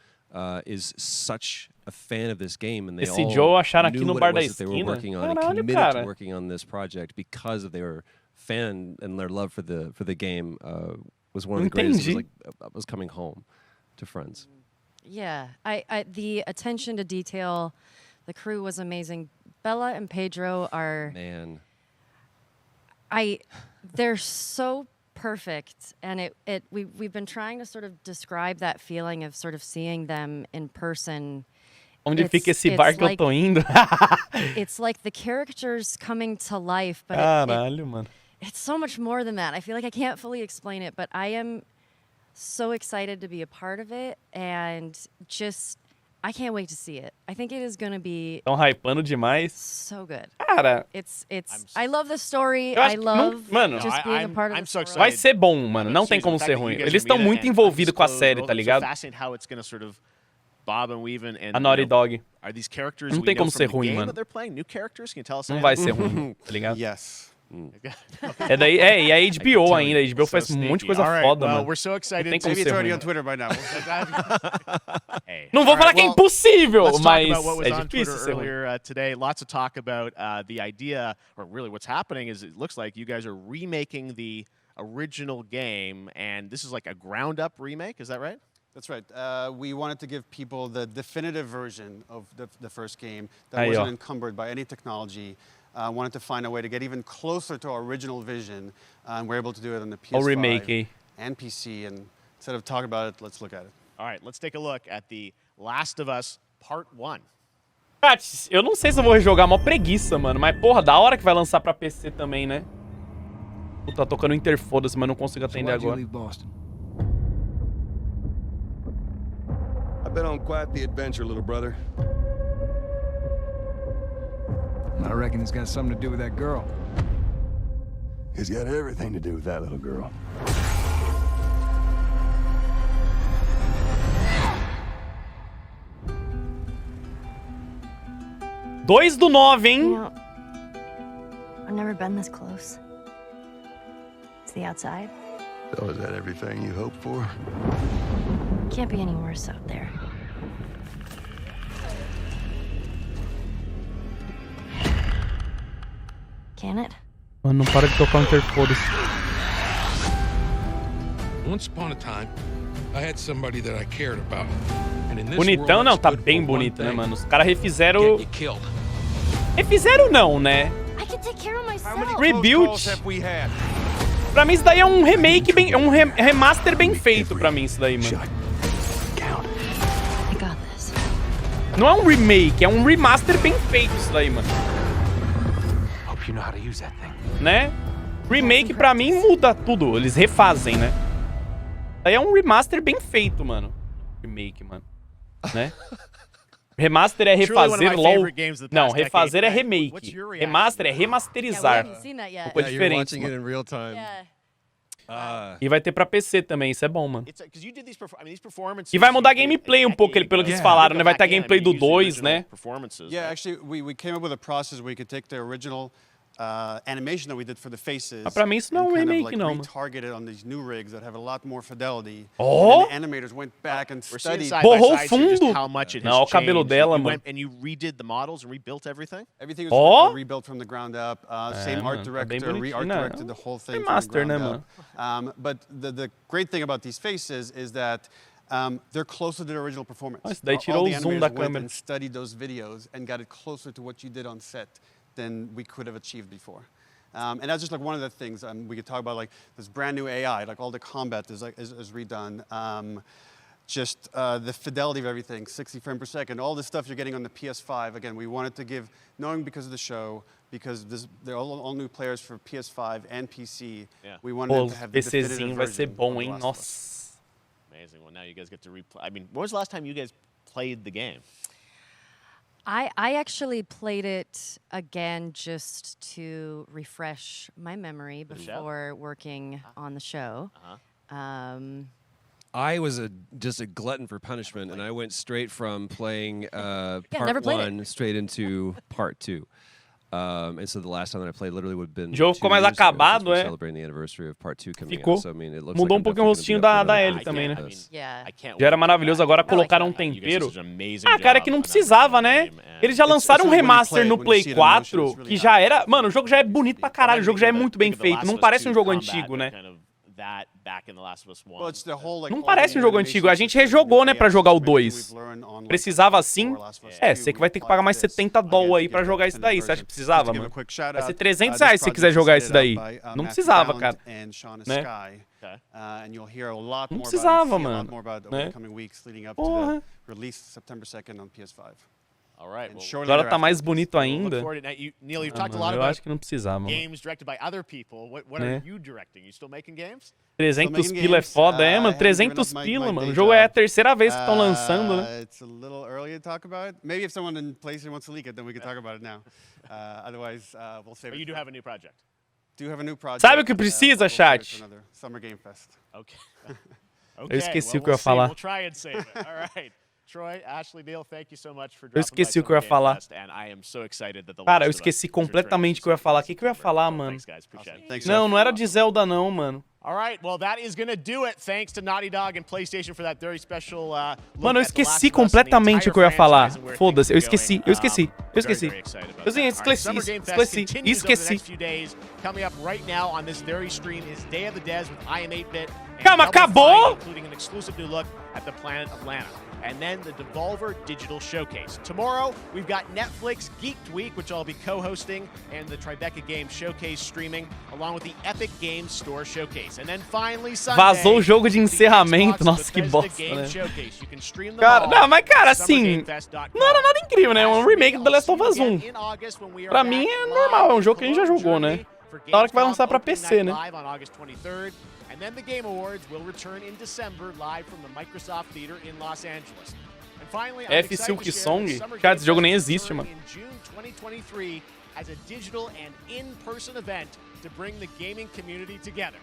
is such a fan of this game, and they all Joe acharam aqui knew no what bar it da was that they were esquina. working on and Caralho, committed cara. to working on this project because of their fan and their love for the game was one of the greatest. It was like I was coming home to friends. Yeah, I the attention to detail, the crew was amazing. Bella and Pedro are they're so perfect, and we've been trying to sort of describe that feeling of sort of seeing them in person. Onde fica esse bar que eu tô indo? It's like the characters coming to life, but Caralho, mano. It's so much more than that. I feel like I can't fully explain it, but I am so excited to be a part of it, and just I can't wait to see it. I think it is going to be Tão hypando demais. So good. Cara, it's I love the story. I love just being a part of the story. Vai ser bom, mano. Não tem como ser ruim. Eles estão muito envolvidos com a série, tá ligado? Fascinating how it's going to sort of bob and weave and a Naughty Dog. Are these characters não tem como ser ruim, mano. They're playing new characters? Can you tell us? Não vai ser ruim, tá ligado? Yes. É daí, e a HBO ainda. A HBO faz um monte de coisa foda, mano. We're so excited. Tem como Maybe ser it's already ruim. on Twitter by now. Não vou falar que é impossível, let's mas talk about what was é on difícil Twitter ser ruim. earlier today. Lots of talk about the idea, or really what's happening is it looks like you guys are remaking the original game, and this is like a ground-up remake. Is that right? That's right. We wanted to give people the definitive version of the first game that wasn't encumbered by any technology. Wanted to find a way to get even closer to our original vision, and we're able to do it on the PS5 and PC. And instead of talking about it, let's look at it. All right, let's take a look at The Last of Us Part 1. Eu não sei se eu vou rejogar, mó preguiça, mano. Mas, porra, da hora que vai lançar pra PC também, né? Puta, tá tocando interfoda-se, mas não consigo atender agora. I've been on quite the adventure, little brother. I reckon it's got something to do with that girl. It's got everything to do with that little girl. Dois do 9, hein? You know, I've never been this close. It's the outside. So is that everything you hoped for? Can't be any worse out there. Can it? Mano, não para de tocar o interfoda-se. Once upon a time, I had somebody that I cared about. And in this Bonitão world, não, tá I stood bem for bonito, one né, thing. mano? Os caras refizeram... Get you killed. Refizeram não, né? I can take care of myself. Rebuild. Pra mim isso daí é um remake bem... É um remaster bem feito pra mim isso daí, mano. I got this. Não é um remake, é um remaster bem feito isso daí, mano. Hope you know how to use that thing. Né? Remake pra mim muda tudo, eles refazem, né? Daí é um remaster bem feito, mano. Remake, mano. Né? Remaster é refazer LOL. Não, refazer é remake. Remaster é remasterizar. Um pouco diferente. E vai ter pra PC também, isso é bom, mano. E vai mudar a gameplay um pouco, pelo que eles falaram, né? Vai ter a gameplay do 2, né? Yeah, actually, we came up with a process where you could take the original animation that we did for the faces. Mas pra mim isso não é um remake, não. Targeted on these new rigs that have a lot more fidelity. Oh! And the animators went back and studied. Borrou o fundo. How much it has não, o cabelo dela, mano. And you redid the models and rebuilt everything? Everything was rebuilt from the ground up. Same art director, re-art directed the whole thing from the ground up. But the great thing about these faces is that they're closer to the original performance. Daí tirou o zoom da câmera. And studied those videos and got it closer to what you did on set than we could have achieved before. And that's just like one of the things we could talk about, like this brand new AI, like all the combat is redone. Just the fidelity of everything, 60 frames per second, all the stuff you're getting on the PS5. Again, we wanted to give, knowing because of the show, because they're all new players for PS5 and PC. Yeah. We wanted to have the PCzinho vai ser bom, hein? Nossa. Amazing. Well, now you guys get to replay. I mean, when was the last time you guys played the game? I actually played it again just to refresh my memory before working on the show. I was just a glutton for punishment, and I went straight from playing part one straight into part two. And so the last time that I played literally would have been. O jogo ficou mais acabado, é? Celebrating the anniversary of part two coming Ficou. out. So, I mean, it looks Mudou like pouquinho o rostinho da Ellie também, né? Yeah. Já era maravilhoso, agora colocaram um tempero. Ah, cara, é que não precisava, né? Eles já lançaram um remaster no Play 4, que já era... Mano, o jogo já é bonito pra caralho, o jogo já é muito bem feito. Não parece um jogo antigo, né? Não parece um jogo antigo. A gente rejogou, né, pra jogar o 2. Precisava assim? É, você que vai ter que pagar mais $70 aí pra jogar isso daí. Você acha que precisava, mano? Vai ser $300 se você quiser jogar isso daí. Não precisava, cara. Né? Não precisava, mano. Né? Porra. Agora tá mais bonito ainda. Eu acho que não precisava, mano. 300 pila é foda, mano. 300 pila, mano. O jogo é a terceira vez que estão lançando, né? It's a little early to talk about. Maybe if someone in PlayStation wants to leak it, then we can talk about it now. Otherwise, we'll save it. But you do have a new project. Do have a new project. Sabe o que precisa, chat? Summer Game Fest. Okay. Eu esqueci o que eu ia falar. We'll try and save it. All right. Troy, Ashley, Neil, thank you so much for eu esqueci o que eu ia falar. Cara, eu esqueci completamente o que eu ia falar. O que eu ia falar, mano? Não, não era de Zelda, não, mano. Mano, eu esqueci completamente o que eu ia falar. Foda-se, eu esqueci. Calma, acabou? And then the Devolver Digital Showcase. Tomorrow, we've got Netflix Geeked Week, which I'll be co-hosting, and the Tribeca Games Showcase streaming, along with the Epic Games Store Showcase. And then finally, Sunday, vazou o jogo de encerramento. Nossa, que bosta, né? Cara, não, mas cara, assim, não era nada incrível, né? Um remake do The Last of Us 1. Pra mim é normal, é um jogo que a gente já jogou, né? Da hora que vai lançar pra PC, né? And then the Game Awards will return in December, live from the Microsoft Theater in Los Angeles. And finally, I'm excited to share the Summer Cara, esse jogo nem Game existe, Fest mano. in June 2023 as a digital and in-person event to bring the gaming community together.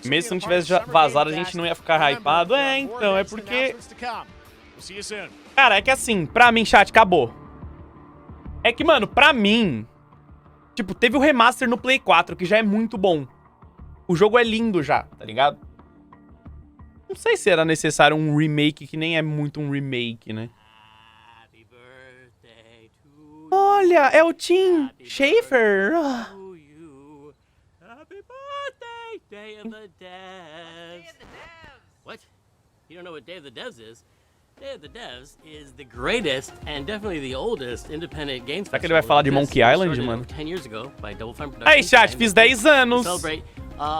Mesmo se não tivesse vazado, a gente não ia ficar hypado. É, então, é porque... Cara, é que assim, pra mim, chat, acabou. É que, mano, pra mim... Tipo, teve o remaster no Play 4, que já é muito bom. O jogo é lindo já, tá ligado? Não sei se era necessário um remake, que nem é muito um remake, né? Olha, é o Tim Schafer. Happy birthday, Day of the Devs. What? You don't know what Day of the Devs is? Day of the Devs is the greatest and definitely the oldest independent games. Será que ele vai falar de Monkey Island, mano? 10 years ago by Double Fine Productions. Aí, chat, fiz 10 anos. Celebrate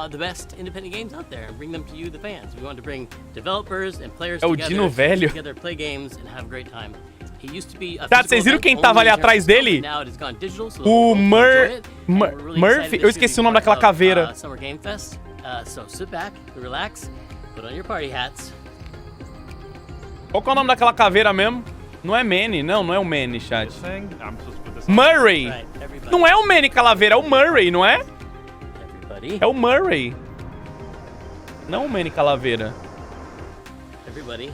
the best independent games out there and bring them to you, the fans. We want to bring developers and players together, play games and have a great time. He used to be a tá, vocês viram quem tava ali atrás dele? O Murphy. Eu esqueci o nome daquela caveira. Summer Game Fest. So sit back, relax, put on your party hats. Qual que é o nome daquela caveira mesmo? Não é Manny, não é o Manny, chat. Murray! Não é o Manny Calaveira, é o Murray, não é? É o Murray. Não o Manny Calaveira. Everybody.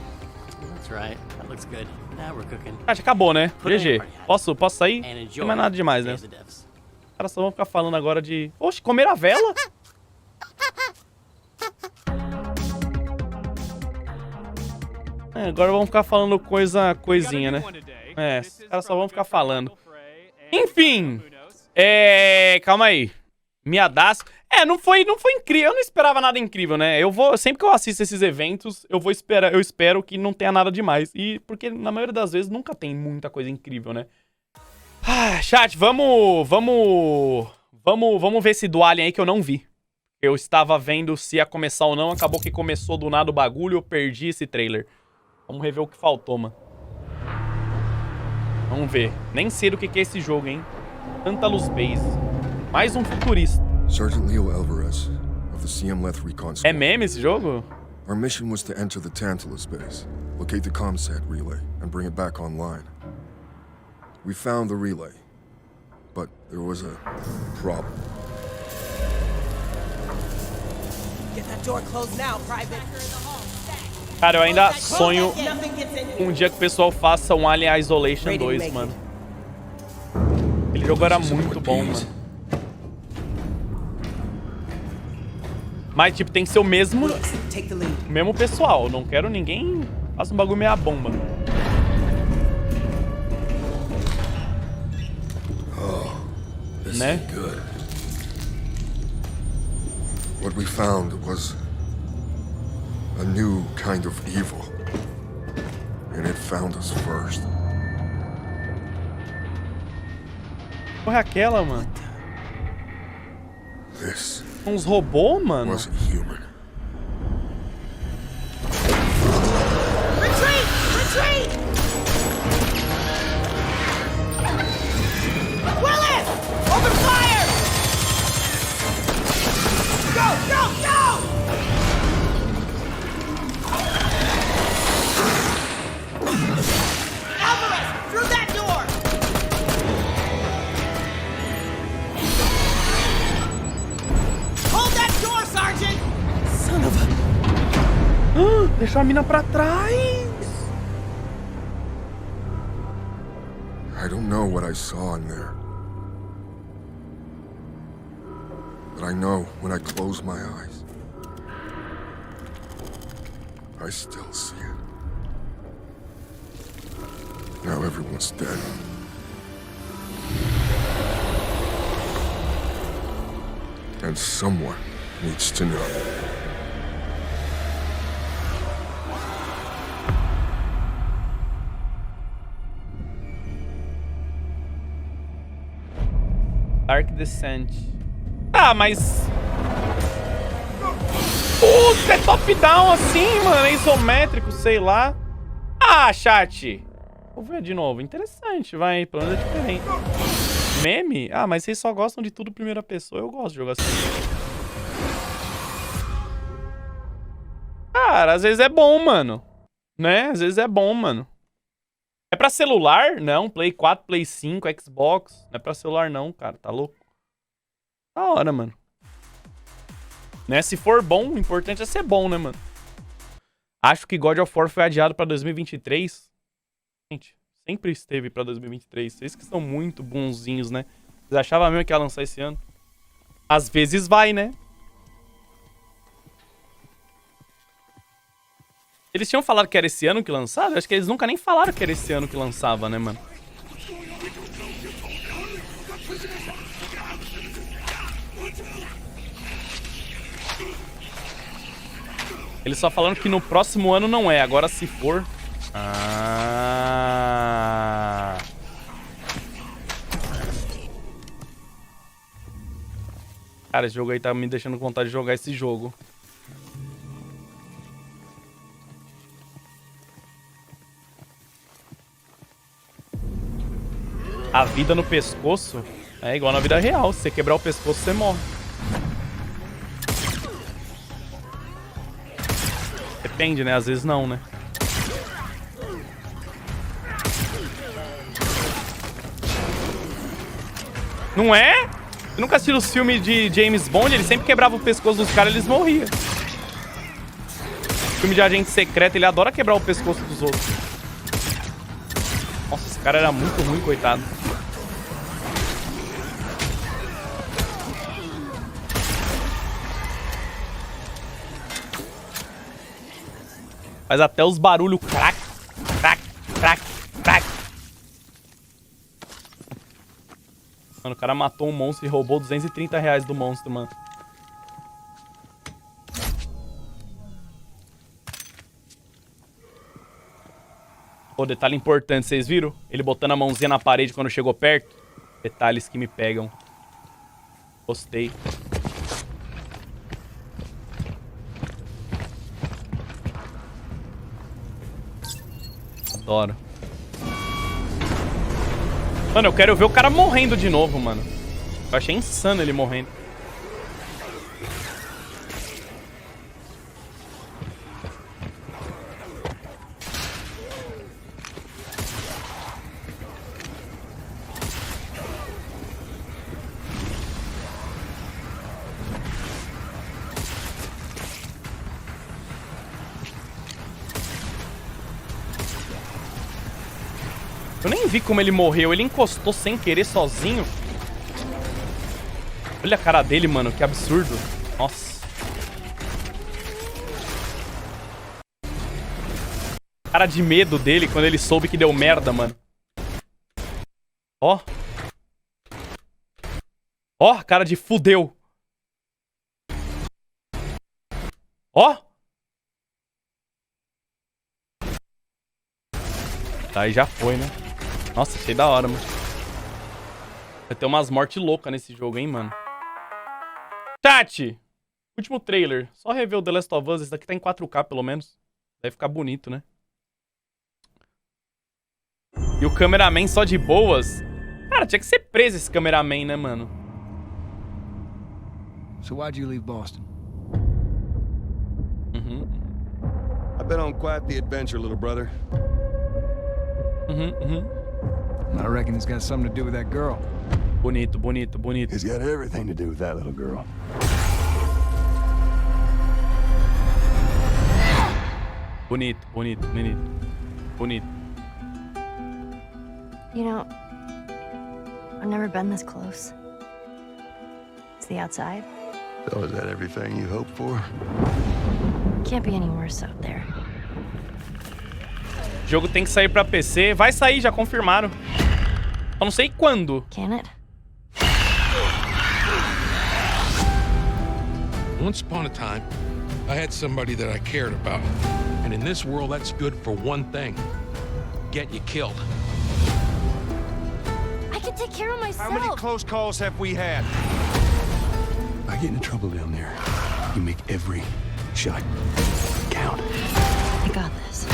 That's right. That looks good. Now we're cooking. Chat, acabou, né? GG. Posso sair? Não tem mais nada demais, né? caras só vão ficar falando agora de... Oxe, comer a vela? Agora vamos ficar falando coisinha, né? Os caras só vão ficar falando. Enfim. Calma aí. Miadaço. Não foi incrível. Eu não esperava nada incrível, né? Sempre que eu assisto esses eventos, eu espero que não tenha nada demais. Porque na maioria das vezes nunca tem muita coisa incrível, né? Chat, vamos ver esse do Alien aí que eu não vi. Eu estava vendo se ia começar ou não, acabou que começou do nada o bagulho, eu perdi esse trailer. Vamos rever o que faltou, mano. Vamos ver. Nem sei do que é esse jogo, hein? Tantalus Base. Mais um futurista. Sergeant Leo Alvarez, of the CM Leth Recon Squad. É meme esse jogo? Our mission was to enter the Tantalus base, locate the ComSat relay, and bring it back online. We found the relay, but there was a problem. Get that door closed now, Private. Cara, eu ainda sonho um dia que o pessoal faça um Alien Isolation 2, mano. Aquele jogo era muito bom, mano. Mas, tipo, tem que ser o mesmo pessoal. Não quero ninguém faça um bagulho meia bomba. Né? What we found was a new kind of evil, and it found us first. Porra, é aquela, mano? This uns robôs, mano? wasn't human. Retreat! Retreat! Willis! Open fire! Go! Go! Go! Alvarez! Through that door! Hold that door, Sergeant! Son of a... deixou a mina pra trás! I don't know what I saw in there. But I know when I close my eyes, I still see it. Now everyone's dead. And someone needs to know. Arc Descent. Ah, mas... Puta, é top-down assim, mano. É isométrico, sei lá. Ah, chat. Vou ver de novo. Interessante, vai. Pelo menos é diferente. Meme? Ah, mas vocês só gostam de tudo primeira pessoa. Eu gosto de jogar assim. Cara, às vezes é bom, mano. Né? Às vezes é bom, mano. É pra celular? Não. Play 4, Play 5, Xbox. Não é pra celular não, cara. Tá louco? Da hora, mano. Né? Se for bom, o importante é ser bom, né, mano? Acho que God of War foi adiado pra 2023. Gente, sempre esteve pra 2023. Vocês que são muito bonzinhos, né? Vocês achavam mesmo que ia lançar esse ano? Às vezes vai, né? Eles tinham falado que era esse ano que lançava? Acho que eles nunca nem falaram que era esse ano que lançava, né, mano? Eles só falaram que no próximo ano não é. Agora se for... Ah... Cara, esse jogo aí tá me deixando com vontade de jogar esse jogo. A vida no pescoço é igual na vida real. Se você quebrar o pescoço, você morre. Depende, né? Às vezes não, né? Não é? Você nunca assistiu os filmes de James Bond? Ele sempre quebrava o pescoço dos caras e eles morriam. Filme de agente secreto, ele adora quebrar o pescoço dos outros. Nossa, esse cara era muito ruim, coitado. Faz até os barulhos crack, crack, crack, crack. Mano, o cara matou um monstro e roubou R$230 do monstro, mano. Pô, detalhe importante, vocês viram? Ele botando a mãozinha na parede quando chegou perto. Detalhes que me pegam. Gostei. Adoro. Mano, eu quero ver o cara morrendo de novo, mano. Eu achei insano ele morrendo. Eu nem vi como ele morreu. Ele encostou sem querer sozinho. Olha a cara dele, mano. Que absurdo. Nossa. Cara de medo dele quando ele soube que deu merda, mano. Ó. Ó, cara de fudeu. Ó. Tá, aí já foi, né? Nossa, achei da hora, mano. Vai ter umas mortes loucas nesse jogo, hein, mano. Chat! Último trailer. Só rever o The Last of Us. Esse daqui tá em 4K, pelo menos. Deve ficar bonito, né? E o cameraman só de boas. Cara, tinha que ser preso esse cameraman, né, mano? So why'd you leave Boston? I've been on quite the adventure, little brother. I reckon it's got something to do with that girl. Bonito, bonito, bonito. It's got everything to do with that little girl. Bonito, bonito, bonito. Bonito. You know, I've never been this close. It's the outside. So is that everything you hoped for? Can't be any worse out there. O jogo tem que sair pra PC. Vai sair, já confirmaram. Eu não sei quando. Can it? Once upon a time, I had somebody that I cared about. And in this world, that's good for one thing. Get you killed. I can take care of myself. How many close calls have we had? I get into trouble down there. You make every shot count. I got this.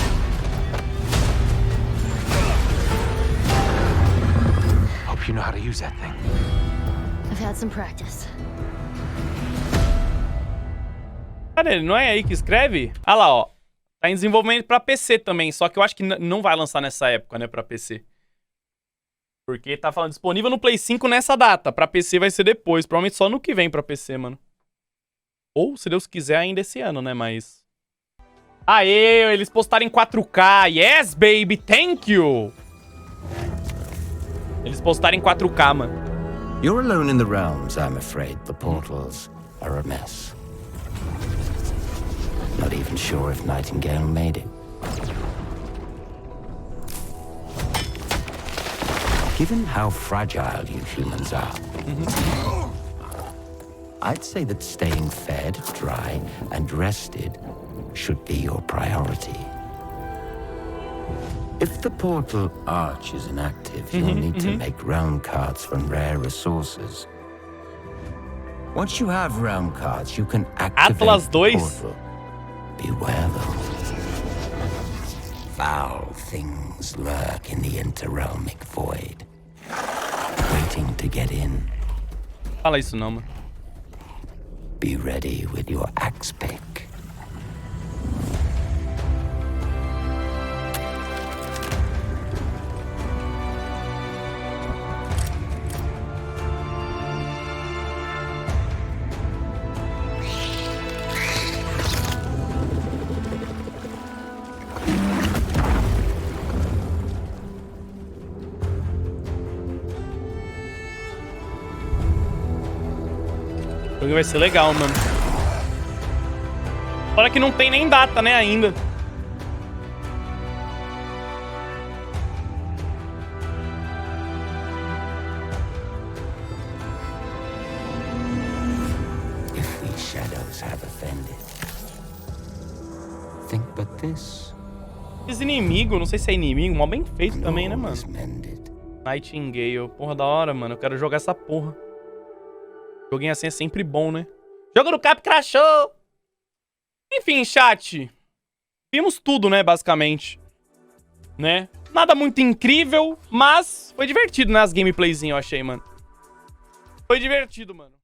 Hope you know how to use that thing. I've had some practice. Cara, ele não é aí que escreve? Ah lá, ó. Tá em desenvolvimento pra PC também, só que eu acho que não vai lançar nessa época, né, pra PC. Porque tá falando disponível no Play 5 nessa data. Pra PC vai ser depois, provavelmente só no que vem pra PC, mano. Ou, se Deus quiser, ainda esse ano, né, mas... Aê, eles postaram em 4K. Yes, baby, thank you! Eles postaram em 4K, mano. You're alone in the realms, I'm afraid. The portals are a mess. Not even sure if Nightingale made it. Given how fragile you humans are, I'd say that staying fed, dry, and rested should be your priority. If the portal arch is inactive, you'll need to make realm cards from rare resources. Once you have realm cards, you can activate Atlas the 2. portal. Beware though. Foul things lurk in the interrealmic void, waiting to get in. Fala isso não, mano. Be ready with your axe pick. O jogo vai ser legal, mano. Olha que não tem nem data, né, ainda. think but this. Esse inimigo, não sei se é inimigo, mal bem feito também, né, mano? Nightingale. Porra, da hora, mano. Eu quero jogar essa porra. Joguinho assim é sempre bom, né? Jogo no Cap crashou! Enfim, chat. Vimos tudo, né, basicamente. Né? Nada muito incrível, mas foi divertido, né, as gameplayzinhas, eu achei, mano. Foi divertido, mano.